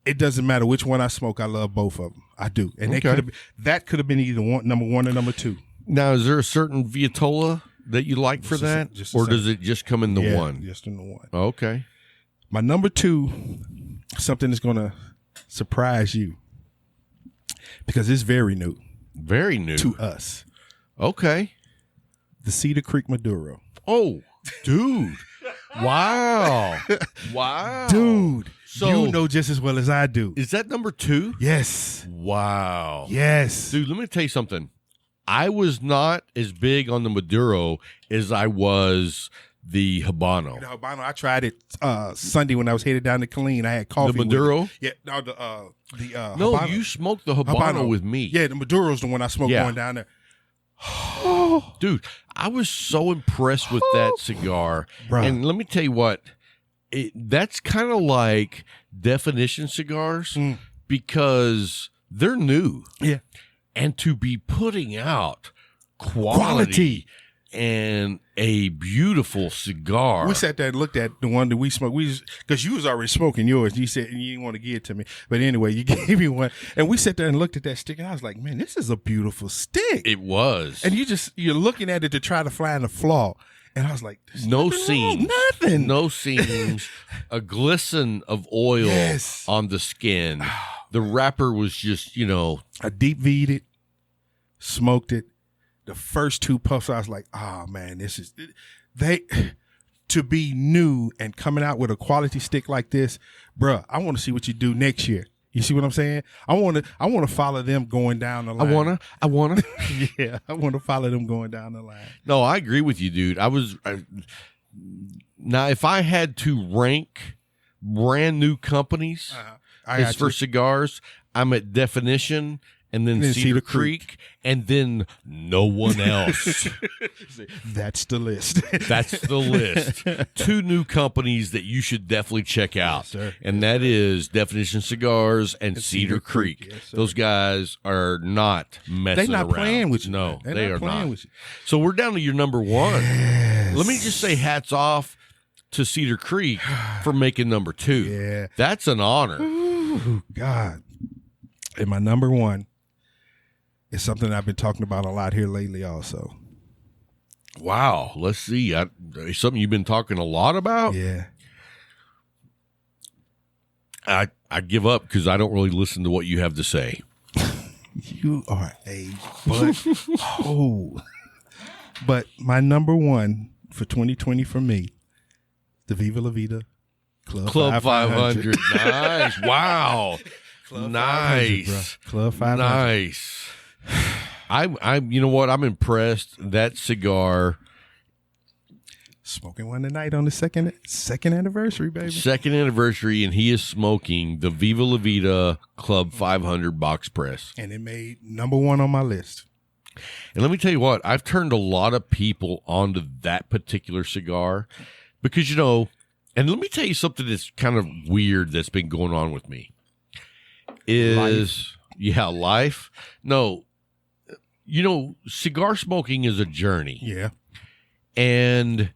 [SPEAKER 4] it doesn't matter which one I smoke. I love both of them. I do, and that could have been either number 1 or number 2.
[SPEAKER 3] Now, is there a certain Viatola that you like for that, or does it just come in the one?
[SPEAKER 4] Just in the one.
[SPEAKER 3] Okay.
[SPEAKER 4] My number 2, something that's going to surprise you because it's very new.
[SPEAKER 3] Very new
[SPEAKER 4] to us.
[SPEAKER 3] Okay.
[SPEAKER 4] The Cedar Creek Maduro.
[SPEAKER 3] Oh, dude! Wow! Wow,
[SPEAKER 4] dude!
[SPEAKER 3] So,
[SPEAKER 4] you know just as well as I do.
[SPEAKER 3] Is that number 2?
[SPEAKER 4] Yes.
[SPEAKER 3] Wow.
[SPEAKER 4] Yes.
[SPEAKER 3] Dude, let me tell you something. I was not as big on the Maduro as I was the Habano.
[SPEAKER 4] The Habano, I tried it Sunday when I was headed down to Killeen. I had coffee.
[SPEAKER 3] The Maduro?
[SPEAKER 4] With it. Yeah, no,
[SPEAKER 3] no,
[SPEAKER 4] Habano.
[SPEAKER 3] You smoked the Habano with me.
[SPEAKER 4] Yeah, the Maduro's the one I smoked going down there.
[SPEAKER 3] Dude, I was so impressed with that cigar. Bruh. And let me tell you what, that's kind of like Definition cigars because they're new.
[SPEAKER 4] Yeah.
[SPEAKER 3] And to be putting out quality and a beautiful cigar.
[SPEAKER 4] We sat there and looked at the one that we smoked. Because you was already smoking yours. You said you didn't want to give it to me. But anyway, you gave me one. And we sat there and looked at that stick. And I was like, man, this is a beautiful stick.
[SPEAKER 3] It was.
[SPEAKER 4] And you're looking at it to try to find a flaw. And I was like,
[SPEAKER 3] no seams.
[SPEAKER 4] Nothing.
[SPEAKER 3] No seams. A glisten of oil on the skin. The wrapper was just,
[SPEAKER 4] I deep V'd it, smoked it. The first 2 puffs, I was like, oh man, to be new and coming out with a quality stick like this, bruh, I want to see what you do next year. You see what I'm saying? I want to follow them going down the line.
[SPEAKER 3] I wanna.
[SPEAKER 4] Yeah, I want to follow them going down the line.
[SPEAKER 3] No, I agree with you, dude. Now, if I had to rank brand new companies as for cigars, I'm at Definition and then Cedar Creek and then no one else.
[SPEAKER 4] That's the list.
[SPEAKER 3] That's the list. 2 new companies that you should definitely check out.
[SPEAKER 4] Yes, sir.
[SPEAKER 3] And that is Definition Cigars and Cedar Creek.
[SPEAKER 4] Yes,
[SPEAKER 3] those guys are not messing
[SPEAKER 4] They're not
[SPEAKER 3] around.
[SPEAKER 4] playing with you.
[SPEAKER 3] No,
[SPEAKER 4] They're
[SPEAKER 3] they
[SPEAKER 4] not
[SPEAKER 3] are
[SPEAKER 4] playing
[SPEAKER 3] not.
[SPEAKER 4] with you.
[SPEAKER 3] So we're down to your number 1.
[SPEAKER 4] Yes.
[SPEAKER 3] Let me just say hats off to Cedar Creek for making number 2.
[SPEAKER 4] Yeah.
[SPEAKER 3] That's an honor.
[SPEAKER 4] Ooh, God. And my number 1 is something I've been talking about a lot here lately also.
[SPEAKER 3] Wow. Let's see. Something you've been talking a lot about?
[SPEAKER 4] Yeah.
[SPEAKER 3] I give up because I don't really listen to what you have to say.
[SPEAKER 4] You are a butthole. But my number 1 for 2020 for me, the Viva La Vida Club 500.
[SPEAKER 3] Nice. Wow.
[SPEAKER 4] Club
[SPEAKER 3] nice.
[SPEAKER 4] 500, Club 500.
[SPEAKER 3] Nice. I'm you know what? I'm impressed. That cigar.
[SPEAKER 4] Smoking one tonight on the second anniversary, baby.
[SPEAKER 3] Second anniversary, and he is smoking the Viva La Vida Club 500 box press.
[SPEAKER 4] And it made number 1 on my list.
[SPEAKER 3] And let me tell you what, I've turned a lot of people onto that particular cigar because, and let me tell you something that's kind of weird that's been going on with me. Life. No, cigar smoking is a journey.
[SPEAKER 4] Yeah.
[SPEAKER 3] And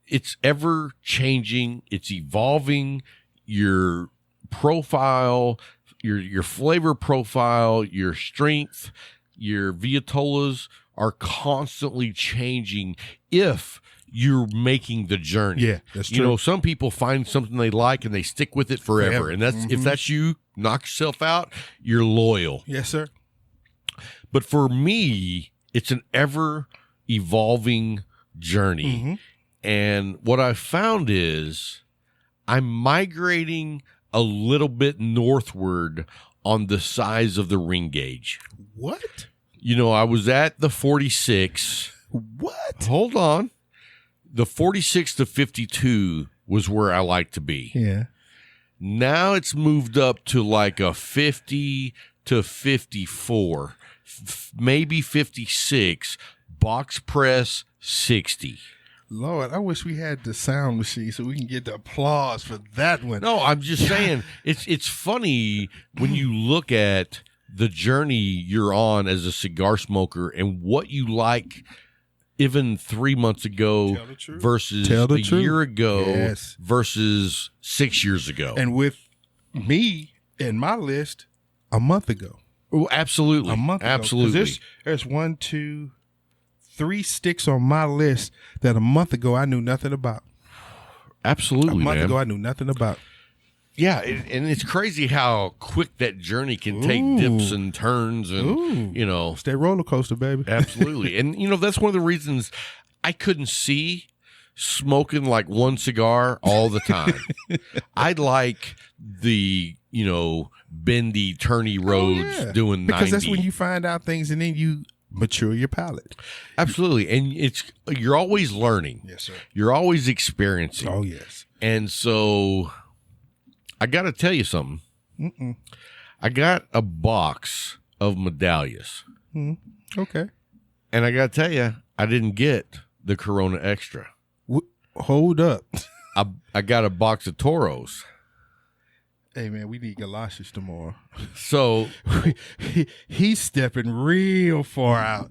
[SPEAKER 3] it's ever changing. It's evolving. Your profile, your flavor profile, your strength, your Viatolas are constantly changing if you're making the journey.
[SPEAKER 4] Yeah, that's true.
[SPEAKER 3] Some people find something they like and they stick with it forever. And that's if that's you, knock yourself out, you're loyal.
[SPEAKER 4] Yes, sir.
[SPEAKER 3] But for me, it's an ever evolving journey.
[SPEAKER 4] Mm-hmm.
[SPEAKER 3] And what I found is I'm migrating a little bit northward on the size of the ring gauge.
[SPEAKER 4] What?
[SPEAKER 3] I was at the 46.
[SPEAKER 4] What?
[SPEAKER 3] Hold on. The 46 to 52 was where I like to be.
[SPEAKER 4] Yeah.
[SPEAKER 3] Now it's moved up to like a 50 to 54, maybe 56, box press 60.
[SPEAKER 4] Lord, I wish we had the sound machine so we can get the applause for that one.
[SPEAKER 3] No, I'm just saying it's funny when you look at the journey you're on as a cigar smoker and what you like even 3 months ago versus a year ago versus 6 years ago.
[SPEAKER 4] And with me in my list a month ago.
[SPEAKER 3] Oh, absolutely.
[SPEAKER 4] A month ago.
[SPEAKER 3] Absolutely.
[SPEAKER 4] There's 1, 2, 3 sticks on my list that a month ago I knew nothing about.
[SPEAKER 3] Absolutely,
[SPEAKER 4] A month
[SPEAKER 3] man.
[SPEAKER 4] ago I knew nothing about.
[SPEAKER 3] Yeah, and it's crazy how quick that journey can take dips and turns and, you know.
[SPEAKER 4] It's that roller coaster, baby.
[SPEAKER 3] Absolutely. And, you know, that's one of the reasons I couldn't see smoking like one cigar all the time. I like the, you know, bendy, turny roads doing 90.
[SPEAKER 4] Because that's when you find out things and then you mature your palate.
[SPEAKER 3] Absolutely. And you're always learning.
[SPEAKER 4] Yes, sir.
[SPEAKER 3] You're always experiencing.
[SPEAKER 4] Oh, yes.
[SPEAKER 3] And so I got to tell you something. I got a box of medallions.
[SPEAKER 4] Okay.
[SPEAKER 3] And I got to tell you, I didn't get the Corona Extra.
[SPEAKER 4] Hold up.
[SPEAKER 3] I got a box of Toros.
[SPEAKER 4] Hey, man, we need galoshes tomorrow.
[SPEAKER 3] So
[SPEAKER 4] he's stepping real far out.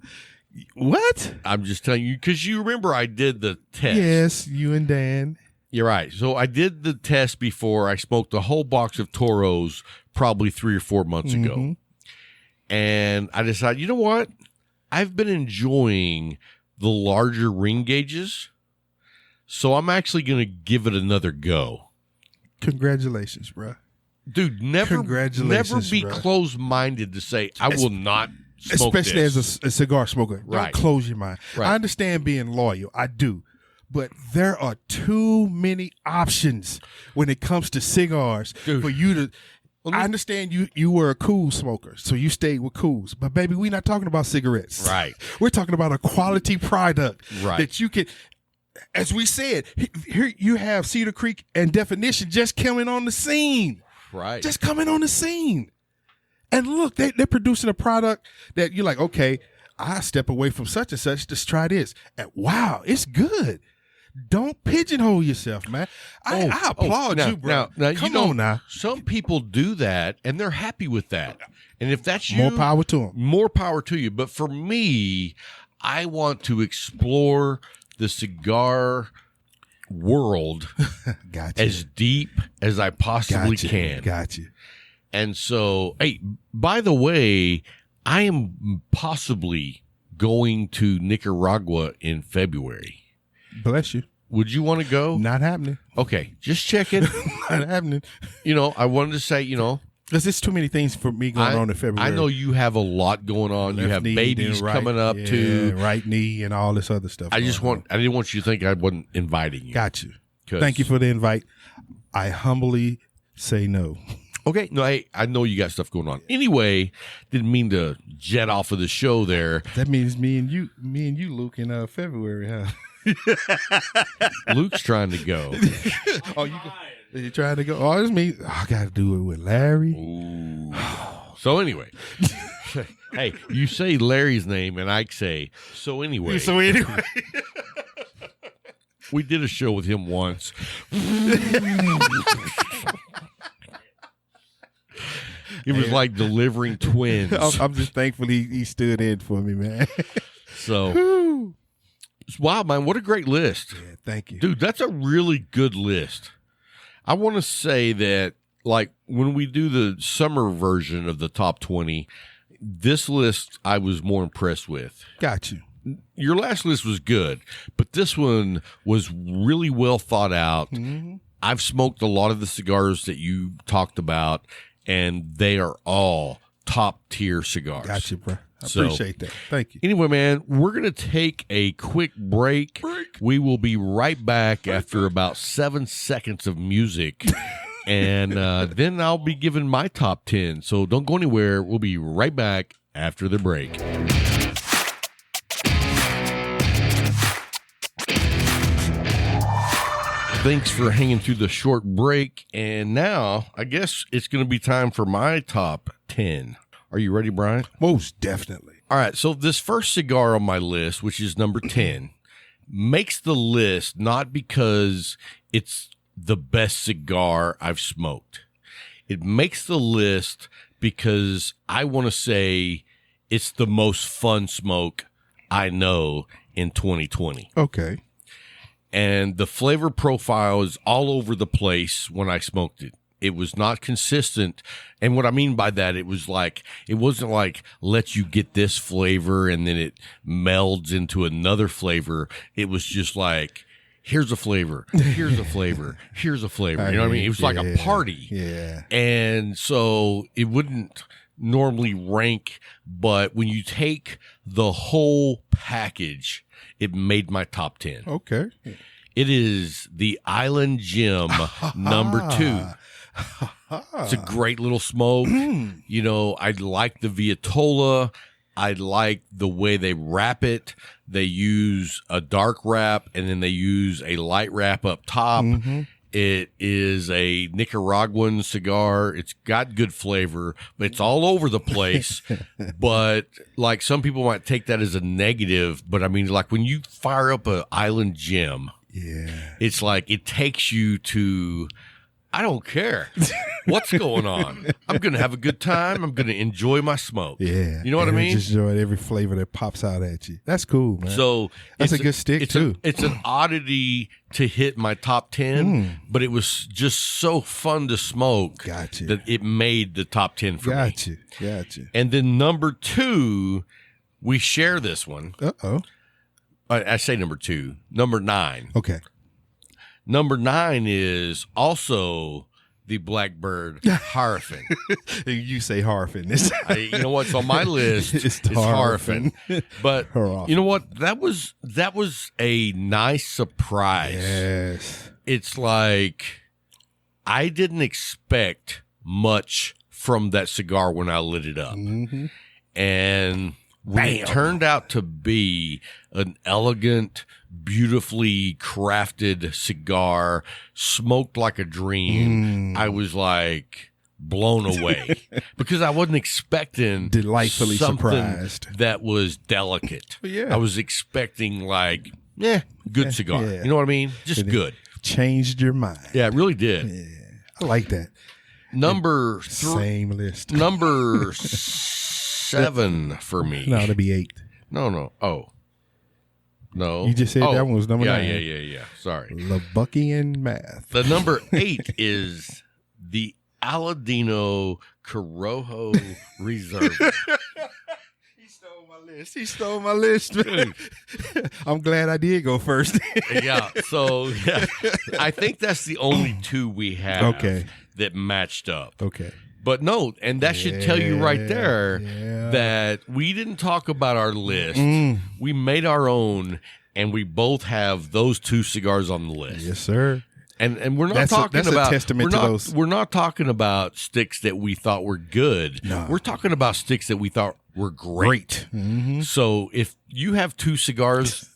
[SPEAKER 4] What?
[SPEAKER 3] I'm just telling you, because you remember I did the test.
[SPEAKER 4] Yes, you and Dan.
[SPEAKER 3] You're right. So I did the test before. I smoked a whole box of Toros probably 3 or 4 months ago. And I decided, you know what? I've been enjoying the larger ring gauges. So I'm actually going to give it another go.
[SPEAKER 4] Congratulations, bro.
[SPEAKER 3] Dude, never be
[SPEAKER 4] bro.
[SPEAKER 3] closed-minded to say, I will not smoke
[SPEAKER 4] especially
[SPEAKER 3] this.
[SPEAKER 4] as a cigar smoker.
[SPEAKER 3] Right.
[SPEAKER 4] Don't close your mind.
[SPEAKER 3] Right.
[SPEAKER 4] I understand being loyal. I do. But there are too many options when it comes to cigars for you to. I understand you were a cool smoker, so you stayed with cools. But baby, we're not talking about cigarettes.
[SPEAKER 3] Right.
[SPEAKER 4] We're talking about a quality product
[SPEAKER 3] Right.
[SPEAKER 4] that you can. As we said, here you have Cedar Creek and Definition just coming on the scene.
[SPEAKER 3] Right.
[SPEAKER 4] Just coming on the scene. And look, they're producing a product that you're like, okay, I step away from such and such to try this. And wow, it's good. Don't pigeonhole yourself, man. I applaud you, bro.
[SPEAKER 3] Now,
[SPEAKER 4] Come on now.
[SPEAKER 3] Some people do that, and they're happy with that. And if that's you,
[SPEAKER 4] More power to them.
[SPEAKER 3] More power to you. But for me, I want to explore the cigar world
[SPEAKER 4] Gotcha.
[SPEAKER 3] as deep as I possibly can.
[SPEAKER 4] Gotcha.
[SPEAKER 3] And so, hey, by the way, I am possibly going to Nicaragua in February.
[SPEAKER 4] Bless you.
[SPEAKER 3] Would you want to go?
[SPEAKER 4] Not happening.
[SPEAKER 3] Okay, just check it.
[SPEAKER 4] Not happening.
[SPEAKER 3] You know, I wanted to say, you know,
[SPEAKER 4] Because there's too many things for me going on in February.
[SPEAKER 3] I know you have a lot going on. You
[SPEAKER 4] Left
[SPEAKER 3] have
[SPEAKER 4] knee,
[SPEAKER 3] babies
[SPEAKER 4] then right,
[SPEAKER 3] coming up too.
[SPEAKER 4] right knee and all this other stuff.
[SPEAKER 3] I didn't want you to think I wasn't inviting you.
[SPEAKER 4] Got you.
[SPEAKER 3] 'Cause-
[SPEAKER 4] Thank you for the invite. I humbly say no.
[SPEAKER 3] Okay, no, I know you got stuff going on. Anyway, didn't mean to jet off of the show there.
[SPEAKER 4] That means me and you, Luke, in February, huh?
[SPEAKER 3] Luke's trying to go.
[SPEAKER 4] You trying to go? Oh, it's me. Oh, I got to do it with Larry.
[SPEAKER 3] Ooh. So anyway, hey, you say Larry's name, and I say so anyway.
[SPEAKER 4] So anyway,
[SPEAKER 3] We did a show with him once. It was like delivering twins.
[SPEAKER 4] I'm just thankful he stood in for me, man.
[SPEAKER 3] So, wow, man, what a great list.
[SPEAKER 4] Yeah, thank you.
[SPEAKER 3] Dude, that's a really good list. I want to say that, like, when we do the summer version of the top 20, this list I was more impressed with.
[SPEAKER 4] Got you.
[SPEAKER 3] Your last list was good, but this one was really well thought out.
[SPEAKER 4] Mm-hmm.
[SPEAKER 3] I've smoked a lot of the cigars that you talked about, and they are all top tier cigars.
[SPEAKER 4] Got you, bro. I
[SPEAKER 3] So-
[SPEAKER 4] appreciate that. Thank you.
[SPEAKER 3] Anyway, man, we're going to take a quick break. We will be right back after about 7 seconds of music. And then I'll be giving my top 10. So don't go anywhere. We'll be right back after the break. Thanks for hanging through the short break. And now I guess it's going to be time for my top 10. Are you ready, Brian?
[SPEAKER 4] Most definitely.
[SPEAKER 3] All right. So this first cigar on my list, which is number 10, makes the list not because it's the best cigar I've smoked. It makes the list because I want to say it's the most fun smoke I know in 2020.
[SPEAKER 4] Okay.
[SPEAKER 3] And the flavor profile is all over the place when I smoked it. It was not consistent. And what I mean by that, it wasn't like lets you get this flavor and then it melds into another flavor. It was just like, here's a flavor, here's a flavor, here's a flavor. You know what I mean? It was like a party.
[SPEAKER 4] Yeah.
[SPEAKER 3] And so it wouldn't normally rank, but when you take the whole package, it made my top 10.
[SPEAKER 4] Okay.
[SPEAKER 3] It is the Island Gem number 2. It's a great little smoke. You know, I like the Viatola. I like the way they wrap it. They use a dark wrap and then they use a light wrap up top. It is a Nicaraguan cigar. It's got good flavor, but it's all over the place. But like some people might take that as a negative, but I mean, like when you fire up an Island Gem, it's like it takes you to, I don't care what's going on. I'm going to have a good time. I'm going to enjoy my smoke.
[SPEAKER 4] Yeah.
[SPEAKER 3] You know what I mean?
[SPEAKER 4] Just enjoy every flavor that pops out at you. That's cool, man.
[SPEAKER 3] So
[SPEAKER 4] that's a good stick, too.
[SPEAKER 3] It's an oddity to hit my top 10, but it was just so fun to smoke that it made the top 10 for me.
[SPEAKER 4] Gotcha.
[SPEAKER 3] And then number 2, we share this one.
[SPEAKER 4] Uh-oh.
[SPEAKER 3] I say number 2. Number 9.
[SPEAKER 4] Okay.
[SPEAKER 3] Number 9 is also the Blackbird Hierophant.
[SPEAKER 4] You say Hierophant.
[SPEAKER 3] You know what's on my list? It's Hierophant. But you know what? That was a nice surprise.
[SPEAKER 4] Yes.
[SPEAKER 3] It's like I didn't expect much from that cigar when I lit it up. And when it turned out to be an elegant, beautifully crafted cigar, smoked like a dream, I was like blown away because I wasn't expecting
[SPEAKER 4] delightfully
[SPEAKER 3] something
[SPEAKER 4] surprised
[SPEAKER 3] that was delicate.
[SPEAKER 4] Yeah.
[SPEAKER 3] I was expecting like, good cigar.
[SPEAKER 4] Yeah.
[SPEAKER 3] You know what I mean? Just good.
[SPEAKER 4] Changed your mind.
[SPEAKER 3] Yeah, it really did.
[SPEAKER 4] Yeah. I like that.
[SPEAKER 3] Number
[SPEAKER 4] same list.
[SPEAKER 3] Number 7 for me.
[SPEAKER 4] No, it'll be 8.
[SPEAKER 3] No. Oh. No.
[SPEAKER 4] You just said that one was number 9.
[SPEAKER 3] Yeah. Sorry.
[SPEAKER 4] Labuckian math.
[SPEAKER 3] The number 8 is the Aladino Corojo Reserve.
[SPEAKER 4] He stole my list. I'm glad I did go first.
[SPEAKER 3] So I think that's the only 2 we have that matched up.
[SPEAKER 4] Okay.
[SPEAKER 3] But no, and that should tell you right there that we didn't talk about our list. We made our own, and we both have those 2 cigars on the list.
[SPEAKER 4] Yes, sir.
[SPEAKER 3] And we're not talking about
[SPEAKER 4] a testament to those.
[SPEAKER 3] We're not talking about sticks that we thought were good.
[SPEAKER 4] No.
[SPEAKER 3] We're talking about sticks that we thought were great. So if you have 2 cigars,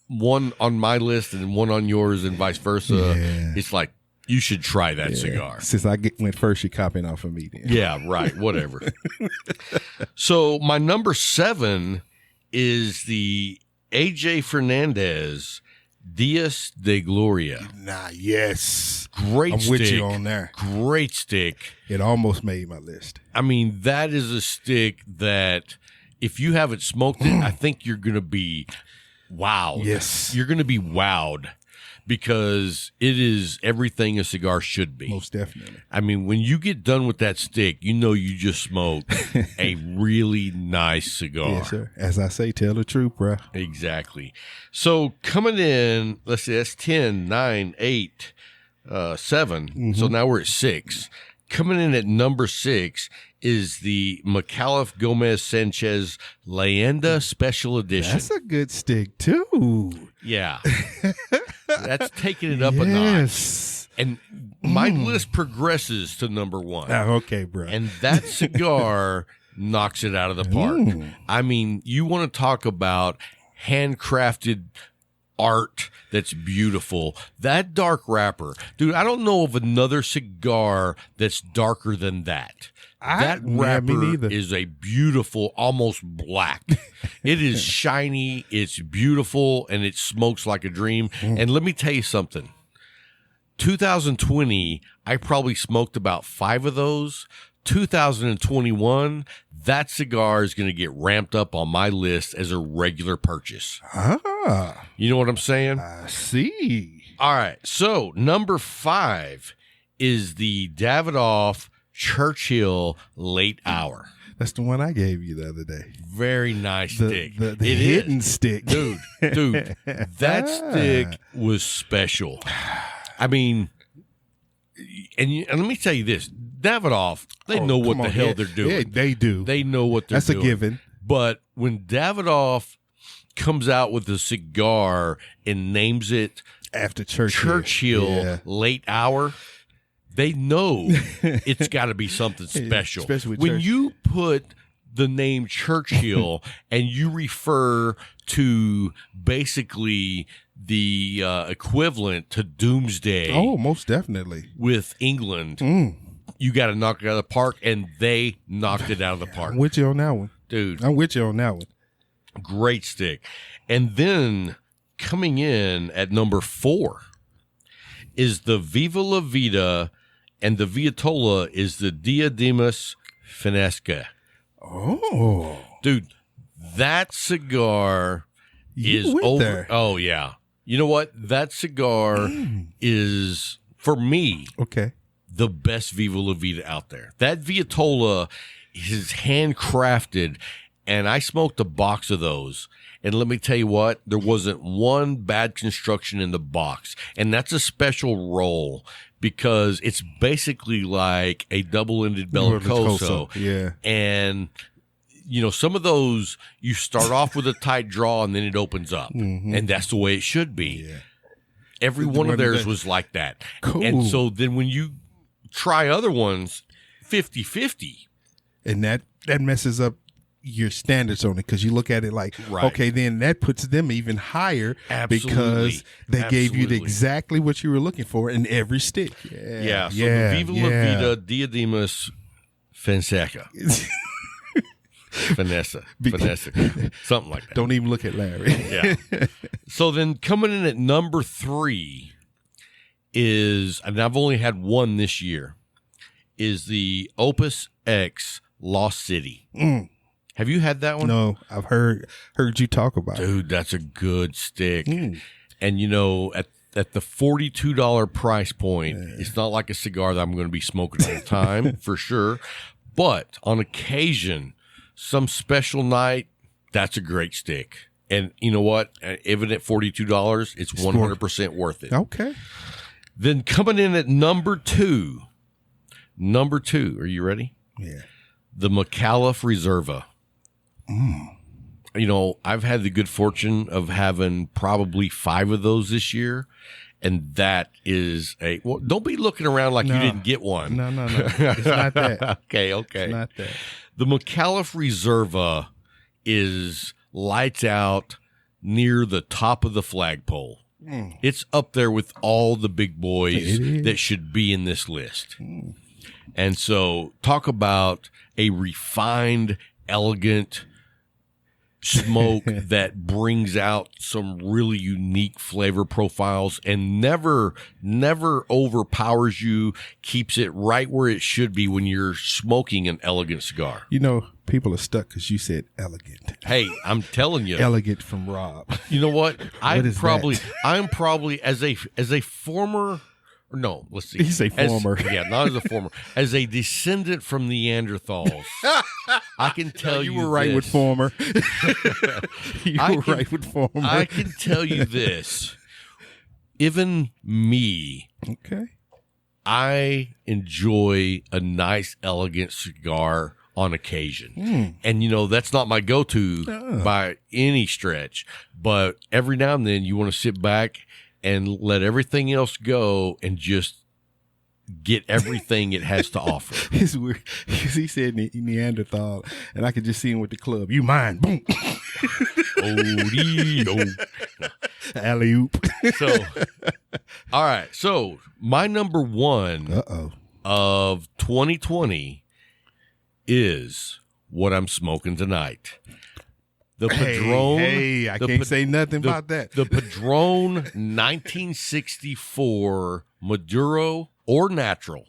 [SPEAKER 3] one on my list and one on yours, and vice versa, it's like, you should try that cigar.
[SPEAKER 4] Since I went first, you're copying off of me then.
[SPEAKER 3] Yeah, right. Whatever. So my number 7 is the AJ Fernandez Dias de Gloria.
[SPEAKER 4] Yes.
[SPEAKER 3] Great stick.
[SPEAKER 4] I'm with you on there.
[SPEAKER 3] Great stick.
[SPEAKER 4] It almost made my list.
[SPEAKER 3] I mean, that is a stick that if you haven't smoked it, I think you're going to be wowed.
[SPEAKER 4] Yes.
[SPEAKER 3] You're going to be wowed. Because it is everything a cigar should be.
[SPEAKER 4] Most definitely.
[SPEAKER 3] I mean, when you get done with that stick, you know you just smoked a really nice cigar.
[SPEAKER 4] Yes, sir. As I say, tell the truth, bro.
[SPEAKER 3] Exactly. So coming in, let's see, that's 10, 9, 8, 7. So now we're at 6. Coming in at number 6 is the McAuliffe Gomez Sanchez Leyenda Special Edition.
[SPEAKER 4] That's a good stick, too.
[SPEAKER 3] Yeah. That's taking it up a notch. And my list progresses to number 1.
[SPEAKER 4] Okay, bro.
[SPEAKER 3] And that cigar knocks it out of the park. I mean, you want to talk about handcrafted art that's beautiful. That dark wrapper, dude, I don't know of another cigar that's darker than that. That wrapper is a beautiful, almost black. It is shiny, it's beautiful, and it smokes like a dream. And let me tell you something. 2020, I probably smoked about 5 of those. 2021, that cigar is going to get ramped up on my list as a regular purchase.
[SPEAKER 4] Ah.
[SPEAKER 3] You know what I'm saying?
[SPEAKER 4] I see.
[SPEAKER 3] All right. So number 5 is the Davidoff Churchill Late Hour.
[SPEAKER 4] That's the one I gave you the other day.
[SPEAKER 3] Very nice stick.
[SPEAKER 4] The hidden stick.
[SPEAKER 3] Dude, that stick was special. I mean, and let me tell you this. Davidoff, they know what the hell they're doing.
[SPEAKER 4] Yeah, they do.
[SPEAKER 3] They know what they're doing.
[SPEAKER 4] That's a given.
[SPEAKER 3] But when Davidoff comes out with a cigar and names it
[SPEAKER 4] after Churchill
[SPEAKER 3] Late Hour, they know it's got to be something special.
[SPEAKER 4] Especially with
[SPEAKER 3] when you put the name Churchill and you refer to basically the equivalent to Doomsday.
[SPEAKER 4] Oh, most definitely.
[SPEAKER 3] With England. You got to knock it out of the park, and they knocked it out of the park.
[SPEAKER 4] I'm with you on that one.
[SPEAKER 3] Dude.
[SPEAKER 4] I'm with you on that one.
[SPEAKER 3] Great stick. And then coming in at number 4 is the Viva La Vida, and the Viatola is the Diademas Finesca.
[SPEAKER 4] Oh.
[SPEAKER 3] Dude, that cigar is over. There. Oh, yeah. You know what? That cigar is, for me, the best Viva La Vida out there. That Viatola is handcrafted, and I smoked a box of those. And let me tell you what, there wasn't one bad construction in the box. And that's a special roll because it's basically like a double-ended Bellicoso.
[SPEAKER 4] Yeah.
[SPEAKER 3] And, you know, some of those, you start off with a tight draw and then it opens up. And that's the way it should be. Yeah. Every one of theirs was like that.
[SPEAKER 4] Cool.
[SPEAKER 3] And so then when you try other ones, 50-50.
[SPEAKER 4] And that messes up your standards on it because you look at it like, okay, then that puts them even higher because they gave you exactly what you were looking for in every stick.
[SPEAKER 3] Yeah. So the Viva La Vida Diademas Finesca. Finessa, something like that.
[SPEAKER 4] Don't even look at Larry.
[SPEAKER 3] Yeah. So then coming in at number 3 is, and I've only had one this year, is the Opus X Lost City. Have you had that one?
[SPEAKER 4] No, I've heard you talk about it.
[SPEAKER 3] Dude, that's a good stick. And you know, at the $42 price point, it's not like a cigar that I'm going to be smoking all the time, for sure. But on occasion, some special night, that's a great stick. And you know what? Even at $42, it's 100% worth it.
[SPEAKER 4] Okay.
[SPEAKER 3] Then coming in at number 2, are you ready?
[SPEAKER 4] Yeah.
[SPEAKER 3] The McAuliffe Reserva. You know, I've had the good fortune of having probably 5 of those this year. And that is well, don't be looking around like you didn't get one.
[SPEAKER 4] No. It's not that.
[SPEAKER 3] Okay.
[SPEAKER 4] It's not that.
[SPEAKER 3] The McAuliffe Reserva is lights out near the top of the flagpole. It's up there with all the big boys that should be in this list. And so talk about a refined, elegant smoke that brings out some really unique flavor profiles and never overpowers you, keeps it right where it should be when you're smoking an elegant cigar.
[SPEAKER 4] You know, people are stuck because you said elegant.
[SPEAKER 3] Hey, I'm telling you.
[SPEAKER 4] Elegant from Rob.
[SPEAKER 3] You know what? I'm probably as a former, no, let's see.
[SPEAKER 4] He's a former.
[SPEAKER 3] Yeah, not as a former. As a descendant from Neanderthals, I can tell you
[SPEAKER 4] were right with former. You were right with former.
[SPEAKER 3] I can tell you this. Even me, I enjoy a nice, elegant cigar on occasion. And, you know, that's not my go-to by any stretch. But every now and then you want to sit back and let everything else go and just get everything it has to offer.
[SPEAKER 4] It's weird because he said Neanderthal, and I could just see him with the club. You mine. Boom. Alley oop.
[SPEAKER 3] So, all right. So my number one of 2020 is what I'm smoking tonight. The Padron.
[SPEAKER 4] Hey, I can't say nothing about that.
[SPEAKER 3] The Padron 1964 Maduro or natural.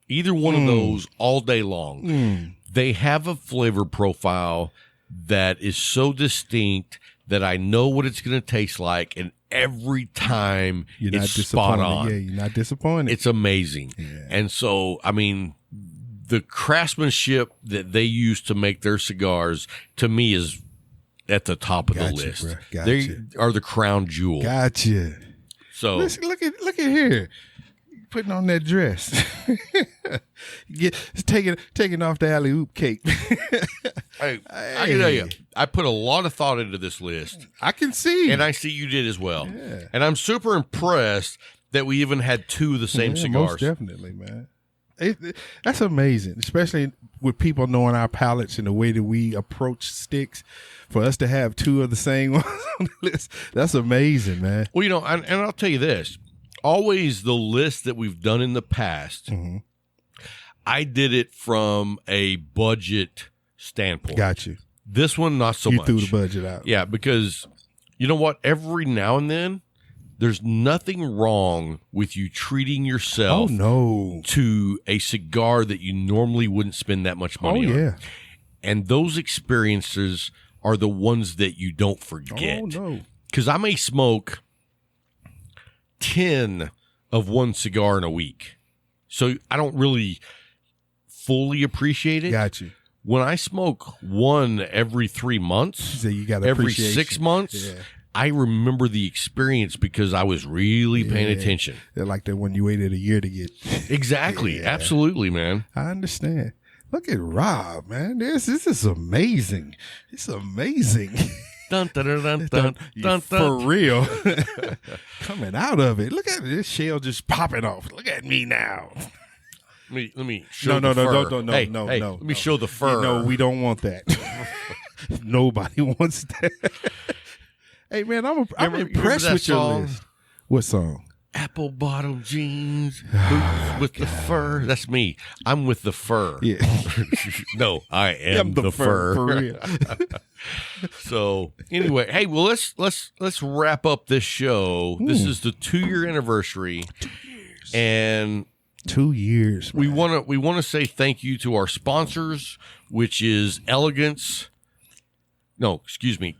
[SPEAKER 3] Either one of those all day long. They have a flavor profile that is so distinct that I know what it's going to taste like, and every time it's spot on.
[SPEAKER 4] Yeah, you're not disappointed.
[SPEAKER 3] It's amazing. Yeah. And so, I mean, the craftsmanship that they use to make their cigars, to me, is at the top of the list. They are the crown jewel.
[SPEAKER 4] Gotcha.
[SPEAKER 3] So
[SPEAKER 4] listen, look at here. Putting on that dress. taking off the alley oop cake.
[SPEAKER 3] I can tell you, I put a lot of thought into this list.
[SPEAKER 4] I can see.
[SPEAKER 3] And I see you did as well. Yeah. And I'm super impressed that we even had two of the same cigars.
[SPEAKER 4] Most definitely, man. That's amazing, especially with people knowing our palates and the way that we approach sticks. For us to have two of the same ones on the list, that's amazing, man.
[SPEAKER 3] Well, you know, and I'll tell you this. Always the list that we've done in the past, I did it from a budget standpoint.
[SPEAKER 4] Got you.
[SPEAKER 3] This one, not so much.
[SPEAKER 4] You threw the budget out.
[SPEAKER 3] Yeah, because you know what? Every now and then, there's nothing wrong with you treating yourself to a cigar that you normally wouldn't spend that much money on. Yeah. And those experiences are the ones that you don't forget.
[SPEAKER 4] Oh, no.
[SPEAKER 3] Because I may smoke 10 of one cigar in a week. So I don't really fully appreciate it.
[SPEAKER 4] Got you.
[SPEAKER 3] When I smoke one every 3 months,
[SPEAKER 4] so you got
[SPEAKER 3] every 6 months, I remember the experience because I was really paying attention.
[SPEAKER 4] They're like that when you waited a year to get.
[SPEAKER 3] Exactly. Absolutely, man.
[SPEAKER 4] I understand. Look at Rob, man. This is amazing. It's amazing.
[SPEAKER 3] Dun, dun, dun, dun, dun, dun,
[SPEAKER 4] for real. Coming out of it. Look at this shell just popping off. Look at me now.
[SPEAKER 3] Let me show the fur. No. Let me show the fur.
[SPEAKER 4] No, we don't want that. Nobody wants that. Hey, man, I'm impressed with your list. What song?
[SPEAKER 3] Apple bottom jeans, boots with the fur. That's me. I'm with the fur.
[SPEAKER 4] Yeah.
[SPEAKER 3] No, I am the fur.
[SPEAKER 4] For real.
[SPEAKER 3] So anyway, hey, well let's wrap up this show. This is the 2-year anniversary.
[SPEAKER 4] 2 years.
[SPEAKER 3] And
[SPEAKER 4] 2 years. Man.
[SPEAKER 3] We want to say thank you to our sponsors, which is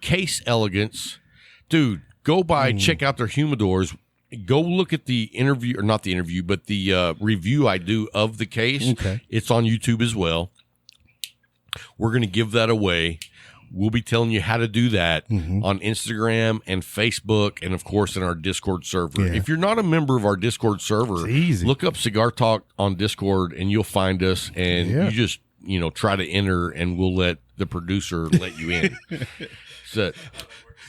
[SPEAKER 3] Case Elegance. Dude, go by, check out their humidors. Go look at the interview, or not the interview, but the review I do of the case.
[SPEAKER 4] Okay.
[SPEAKER 3] It's on YouTube as well. We're going to give that away. We'll be telling you how to do that on Instagram and Facebook, and of course in our Discord server.
[SPEAKER 4] Yeah.
[SPEAKER 3] If you're not a member of our Discord server,
[SPEAKER 4] it's easy.
[SPEAKER 3] Look up Cigar Talk on Discord and you'll find us, and you just, try to enter and we'll let the producer let you in. So,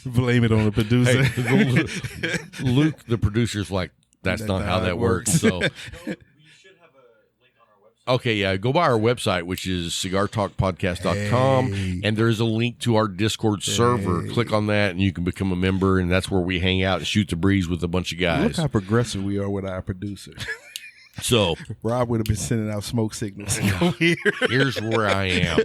[SPEAKER 4] blame it on the producer.
[SPEAKER 3] Hey, Luke, the producer's like, that's not how that works. So okay, yeah, go by our website, which is cigartalkpodcast.com, and there's a link to our Discord server. Click on that, and you can become a member, and that's where we hang out and shoot the breeze with a bunch of guys.
[SPEAKER 4] Look how progressive we are with our producer.
[SPEAKER 3] So
[SPEAKER 4] Rob would have been sending out smoke signals.
[SPEAKER 3] Here's where I am.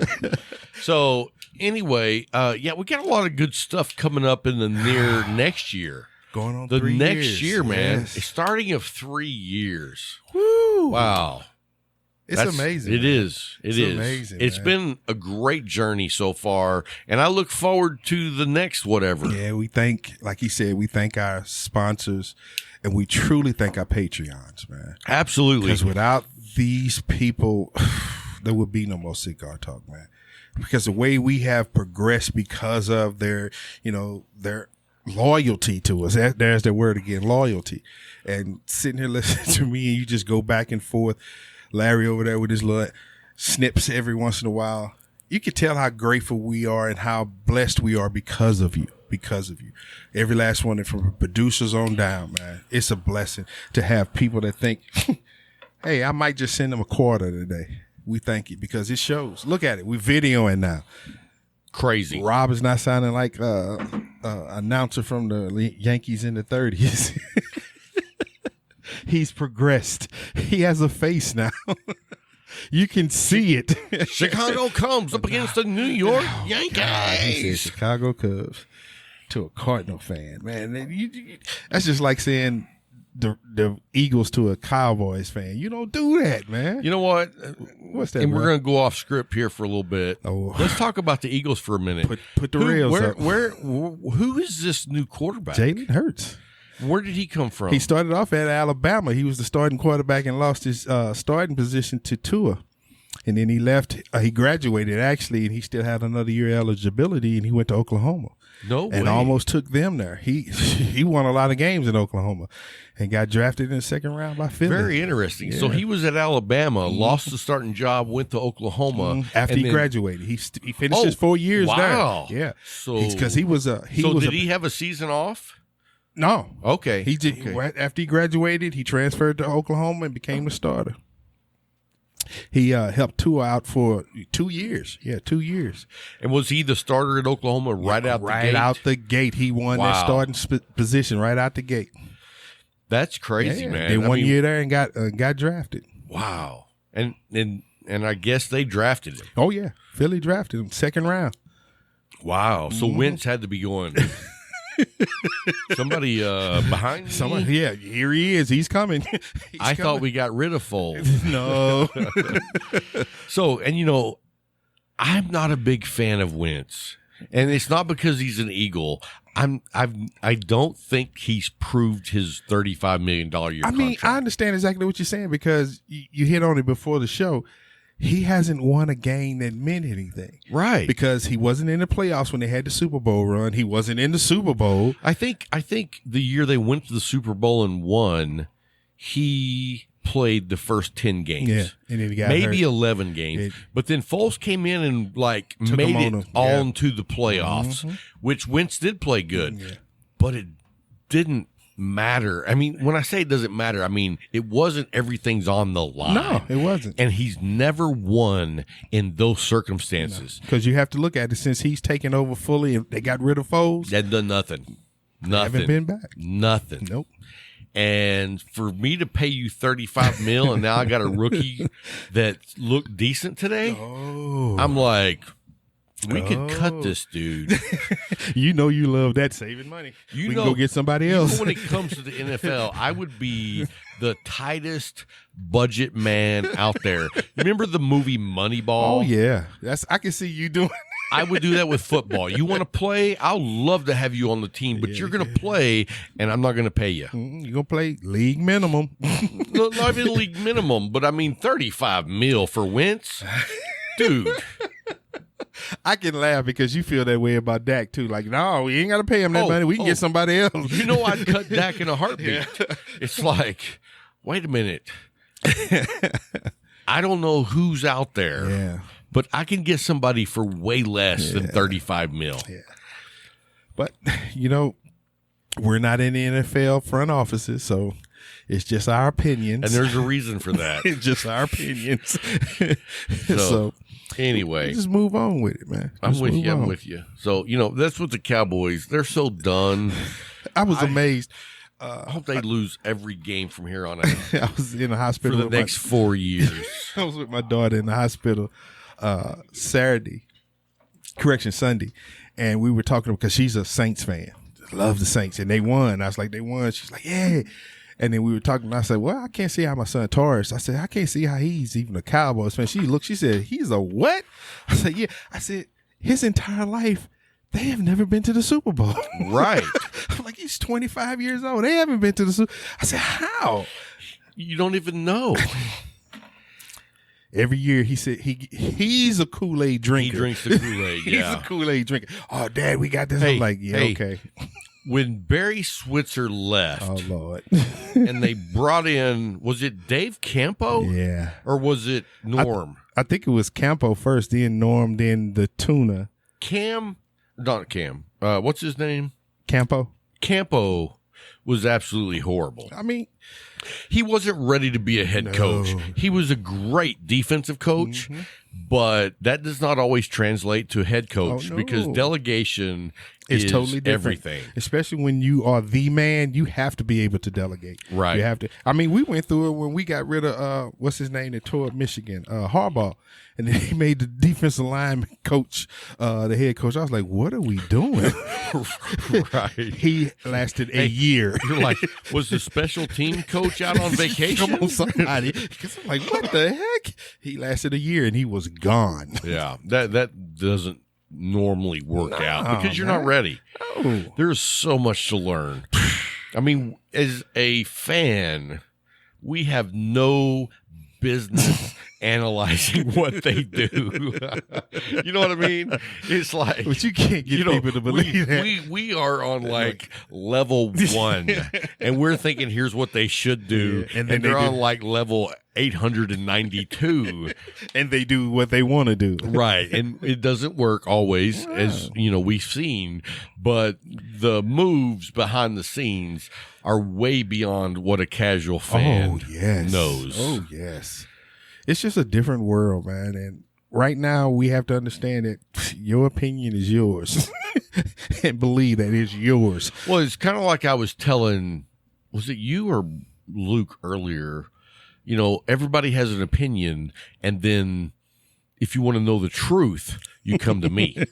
[SPEAKER 3] So anyway, we got a lot of good stuff coming up in the near next year.
[SPEAKER 4] Going on
[SPEAKER 3] the
[SPEAKER 4] 3
[SPEAKER 3] next
[SPEAKER 4] years.
[SPEAKER 3] year, man.
[SPEAKER 4] Yes.
[SPEAKER 3] Starting of 3 years.
[SPEAKER 4] Woo!
[SPEAKER 3] Wow.
[SPEAKER 4] It's amazing.
[SPEAKER 3] It is. It is
[SPEAKER 4] amazing.
[SPEAKER 3] It's been a great journey so far, and I look forward to the next whatever.
[SPEAKER 4] Yeah, we thank, like he said, we thank our sponsors, and we truly thank our Patreons, man.
[SPEAKER 3] Absolutely.
[SPEAKER 4] Because without these people, there would be no more Cigar Talk, man. Because the way we have progressed because of their loyalty to us. There's the word again, loyalty. And sitting here listening to me, and you just go back and forth. Larry over there with his little snips every once in a while. You can tell how grateful we are and how blessed we are because of you. Every last one, from producers on down, man. It's a blessing to have people that think, hey, I might just send them a quarter today. We thank you because it shows. Look at it. We're videoing now.
[SPEAKER 3] Crazy.
[SPEAKER 4] Rob is not sounding like announcer from the Yankees in the 30s. He's progressed. He has a face now. You can see it.
[SPEAKER 3] Chicago comes up against the New York Yankees.
[SPEAKER 4] He said Chicago Cubs to a Cardinal fan. Man, that's just like saying the Eagles to a Cowboys fan. You don't do that, man.
[SPEAKER 3] You know what?
[SPEAKER 4] What's that?
[SPEAKER 3] And we're
[SPEAKER 4] bro?
[SPEAKER 3] going to go off script here for a little bit.
[SPEAKER 4] Oh.
[SPEAKER 3] Let's talk about the Eagles for a minute.
[SPEAKER 4] Put the rails up.
[SPEAKER 3] Who is this new quarterback?
[SPEAKER 4] Jalen Hurts.
[SPEAKER 3] Where did he come from?
[SPEAKER 4] He started off at Alabama. He was the starting quarterback and lost his starting position to Tua. And then he left. He graduated, actually, and he still had another year eligibility, and he went to Oklahoma.
[SPEAKER 3] No way.
[SPEAKER 4] And almost took them there. He won a lot of games in Oklahoma and got drafted in the second round by Philly.
[SPEAKER 3] Very interesting.
[SPEAKER 4] Yeah.
[SPEAKER 3] So he was at Alabama, lost the starting job, went to Oklahoma.
[SPEAKER 4] After he graduated. He finished his 4 years
[SPEAKER 3] wow.
[SPEAKER 4] there. Yeah.
[SPEAKER 3] So
[SPEAKER 4] Because he was a –
[SPEAKER 3] did he have a season off?
[SPEAKER 4] No.
[SPEAKER 3] Okay.
[SPEAKER 4] He did.
[SPEAKER 3] Okay.
[SPEAKER 4] After he graduated, he transferred to Oklahoma and became a starter. He helped Tua out for 2 years. Yeah, 2 years.
[SPEAKER 3] And was he the starter at Oklahoma right out the gate?
[SPEAKER 4] Right out the gate. He won that starting position right out the gate.
[SPEAKER 3] That's crazy, man.
[SPEAKER 4] Then 1 year there and got drafted.
[SPEAKER 3] Wow. And I guess they drafted him.
[SPEAKER 4] Oh, yeah. Philly drafted him second round.
[SPEAKER 3] Wow. So Wentz had to be going. Somebody behind me?
[SPEAKER 4] Somebody, yeah, here he is. He's coming.
[SPEAKER 3] I thought we got rid of Foles.
[SPEAKER 4] No.
[SPEAKER 3] So, and I'm not a big fan of Wentz, and it's not because he's an Eagle. I don't think he's proved his $35 million year
[SPEAKER 4] I mean,
[SPEAKER 3] contract.
[SPEAKER 4] I understand exactly what you're saying because you hit on it before the show. He hasn't won a game that meant anything.
[SPEAKER 3] Right.
[SPEAKER 4] Because he wasn't in the playoffs when they had the Super Bowl run. He wasn't in the Super Bowl.
[SPEAKER 3] I think the year they went to the Super Bowl and won, he played the first 10 games.
[SPEAKER 4] Yeah, and then he got
[SPEAKER 3] maybe
[SPEAKER 4] hurt.
[SPEAKER 3] 11 games. But then Foles came in and
[SPEAKER 4] Took
[SPEAKER 3] made
[SPEAKER 4] him
[SPEAKER 3] it on to the playoffs, which Wentz did play good.
[SPEAKER 4] Yeah.
[SPEAKER 3] But it didn't matter. I mean, when I say it doesn't matter, I mean it wasn't everything's on the line.
[SPEAKER 4] No, it wasn't.
[SPEAKER 3] And he's never won in those circumstances.
[SPEAKER 4] Because you have to look at it since he's taken over fully and they got rid of Foles.
[SPEAKER 3] They've done nothing.
[SPEAKER 4] Haven't been back.
[SPEAKER 3] Nothing.
[SPEAKER 4] Nope.
[SPEAKER 3] And for me to pay you $35 million and now I got a rookie that looked decent today, I'm like, we could cut this dude.
[SPEAKER 4] You know you love that, saving money. We can go get somebody else.
[SPEAKER 3] When it comes to the NFL, I would be the tightest budget man out there. Remember the movie Moneyball?
[SPEAKER 4] Oh yeah, I can see you doing.
[SPEAKER 3] I would do that with football. You want to play? I'll love to have you on the team, but you're going to play, and I'm not going to pay you.
[SPEAKER 4] You're going to play league minimum.
[SPEAKER 3] Not even league minimum, but I mean $35 million for Wentz, dude.
[SPEAKER 4] I can laugh because you feel that way about Dak too. Like, no, we ain't got to pay him that money. We can get somebody else.
[SPEAKER 3] You know, I'd cut Dak in a heartbeat. It's like, wait a minute. I don't know who's out there.
[SPEAKER 4] Yeah.
[SPEAKER 3] But I can get somebody for way less than $35 million.
[SPEAKER 4] Yeah. But, we're not in the NFL front offices, so it's just our opinions.
[SPEAKER 3] And there's a reason for that.
[SPEAKER 4] It's just our opinions.
[SPEAKER 3] So anyway.
[SPEAKER 4] Just move on with it, man.
[SPEAKER 3] I'm with you. So, that's what the Cowboys, they're so done.
[SPEAKER 4] I was amazed.
[SPEAKER 3] I hope they lose every game from here on out.
[SPEAKER 4] I was in the hospital
[SPEAKER 3] for the next 4 years.
[SPEAKER 4] I was with my daughter in the hospital Sunday, and we were talking because she's a Saints fan, love the Saints, and they won. I was like, they won. She's like, yeah. And then we were talking, and I said, well, I can't see how my son Taurus. I said, I can't see how he's even a Cowboys fan. She said, he's a what? I said, yeah. I said, his entire life, they have never been to the Super Bowl.
[SPEAKER 3] Right.
[SPEAKER 4] I'm like, he's 25 years old. They haven't been to the Super Bowl. I said, how?
[SPEAKER 3] You don't even know.
[SPEAKER 4] Every year he said he's a Kool-Aid drinker.
[SPEAKER 3] He drinks the Kool-Aid, yeah.
[SPEAKER 4] He's a Kool-Aid drinker. Oh, Dad, we got this.
[SPEAKER 3] Hey,
[SPEAKER 4] I'm like, yeah, okay.
[SPEAKER 3] When Barry Switzer left,
[SPEAKER 4] Oh, Lord.
[SPEAKER 3] and they brought in, was it Dave Campo?
[SPEAKER 4] Yeah.
[SPEAKER 3] Or was it Norm?
[SPEAKER 4] I think it was Campo first, then Norm, then the tuna.
[SPEAKER 3] Not Cam. What's his name?
[SPEAKER 4] Campo?
[SPEAKER 3] Campo was absolutely horrible.
[SPEAKER 4] I mean,
[SPEAKER 3] He wasn't ready to be a head coach. He was a great defensive coach, but that does not always translate to a head coach because delegation is
[SPEAKER 4] totally different.
[SPEAKER 3] Everything.
[SPEAKER 4] Especially when you are the man, you have to be able to delegate.
[SPEAKER 3] Right.
[SPEAKER 4] You have to. I mean, we went through it when we got rid of what's his name that tore up Michigan, Harbaugh, and then he made the defensive line coach the head coach. I was like, what are we doing?
[SPEAKER 3] Right.
[SPEAKER 4] He lasted a year.
[SPEAKER 3] You're like, was the special team coach out on vacation?
[SPEAKER 4] Come on, somebody. 'Cause I'm like, what the heck? He lasted a year and he was gone.
[SPEAKER 3] Yeah, that doesn't normally work out because you're not ready.
[SPEAKER 4] No.
[SPEAKER 3] There's so much to learn. I mean, as a fan, we have no business analyzing what they do. You know what I mean? It's like,
[SPEAKER 4] But you can't get people to believe that.
[SPEAKER 3] We are on like level 1, and we're thinking here's what they should do,
[SPEAKER 4] Yeah,
[SPEAKER 3] and they're on like level 892,
[SPEAKER 4] and they do what they want to do.
[SPEAKER 3] right? And it doesn't work always, as you know we've seen. But the moves behind the scenes are way beyond what a casual fan knows.
[SPEAKER 4] Oh, yes. It's just a different world, man. And right now we have to understand that your opinion is yours and believe that it's yours.
[SPEAKER 3] Well, it's kind of like I was telling, was it you or Luke earlier? You know, everybody has an opinion, and then if you want to know the truth, you come to me.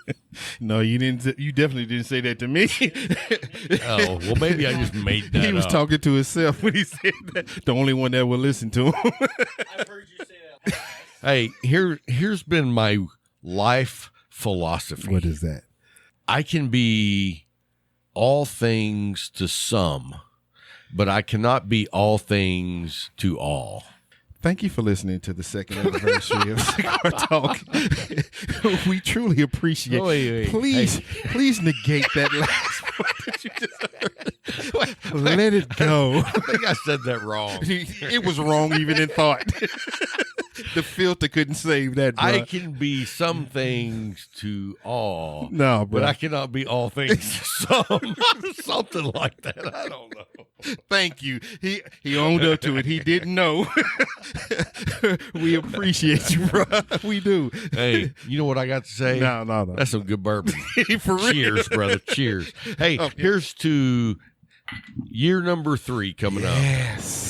[SPEAKER 4] No, you didn't. You definitely didn't say that to me.
[SPEAKER 3] Oh, well, maybe I just made that
[SPEAKER 4] He was
[SPEAKER 3] up.
[SPEAKER 4] talking to himself when he said that. The only one that will listen to him.
[SPEAKER 5] I've heard you say that.
[SPEAKER 3] Hey, here's been my life philosophy.
[SPEAKER 4] What is that?
[SPEAKER 3] I can be all things to some, but I cannot be all things to all.
[SPEAKER 4] Thank you for listening to the second anniversary of Cigar Talk. We truly appreciate it. Please negate that last part that you just heard. Let it go.
[SPEAKER 3] I think I said that wrong.
[SPEAKER 4] It was wrong even in thought. The filter couldn't save that, bro.
[SPEAKER 3] I can be some things to all.
[SPEAKER 4] No, bro.
[SPEAKER 3] But I cannot be all things to some. Something like that. I don't know.
[SPEAKER 4] Thank you. He owned up to it. He didn't know. We appreciate you, bro. We do.
[SPEAKER 3] Hey, you know what I got to say?
[SPEAKER 4] No.
[SPEAKER 3] That's some good bourbon.
[SPEAKER 4] For real.
[SPEAKER 3] Cheers, brother. Cheers. Hey, here's to year number 3 coming up.
[SPEAKER 4] Yes.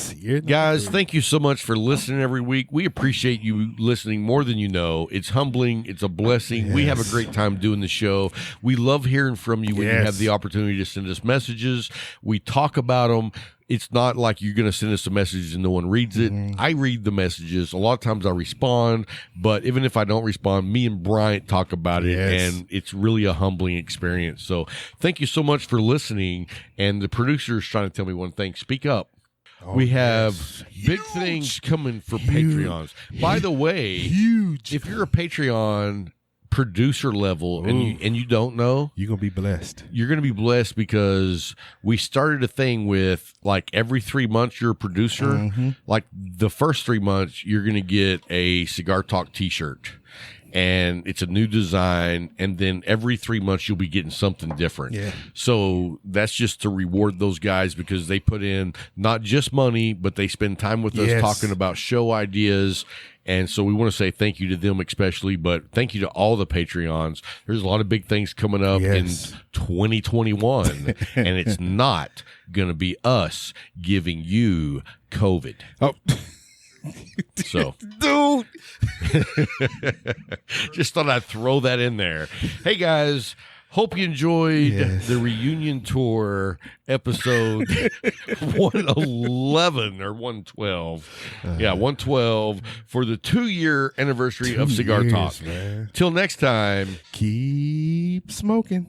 [SPEAKER 3] Guys, thank you so much for listening every week. We appreciate you listening more than you know. It's humbling. It's a blessing.
[SPEAKER 4] Yes.
[SPEAKER 3] We have a great time doing the show. We love hearing from you when you
[SPEAKER 4] Yes.
[SPEAKER 3] have the opportunity to send us messages. We talk about them. It's not like you're going to send us a message and no one reads it. I read the messages. A lot of times I respond, but even if I don't respond, me and Bryant talk about it,
[SPEAKER 4] Yes.
[SPEAKER 3] and it's really a humbling experience. So thank you so much for listening. And the producer is trying to tell me one thing. Speak up. We have
[SPEAKER 4] yes.
[SPEAKER 3] big
[SPEAKER 4] Huge.
[SPEAKER 3] things coming for
[SPEAKER 4] Huge.
[SPEAKER 3] Patreons. By the way,
[SPEAKER 4] Huge.
[SPEAKER 3] if you're a Patreon producer level and you don't know,
[SPEAKER 4] You're going to be blessed.
[SPEAKER 3] you're going to be blessed because we started a thing with like every 3 months you're a producer. Like the first 3 months, you're going to get a Cigar Talk t-shirt. And it's a new design, and then every 3 months you'll be getting something different.
[SPEAKER 4] Yeah.
[SPEAKER 3] So that's just to reward those guys because they put in not just money, but they spend time with us
[SPEAKER 4] Yes.
[SPEAKER 3] talking about show ideas. And so we want to say thank you to them especially, but thank you to all the Patreons. There's a lot of big things coming up
[SPEAKER 4] Yes.
[SPEAKER 3] in 2021, and it's not going to be us giving you COVID.
[SPEAKER 4] Oh,
[SPEAKER 3] So
[SPEAKER 4] dude.
[SPEAKER 3] just thought I'd throw that in there. Hey, guys. Hope you enjoyed
[SPEAKER 4] Yes.
[SPEAKER 3] the reunion tour episode 111 or 112. 112 for the 2-year anniversary of Cigar Talk.
[SPEAKER 4] Man.
[SPEAKER 3] Till next time.
[SPEAKER 4] Keep smoking.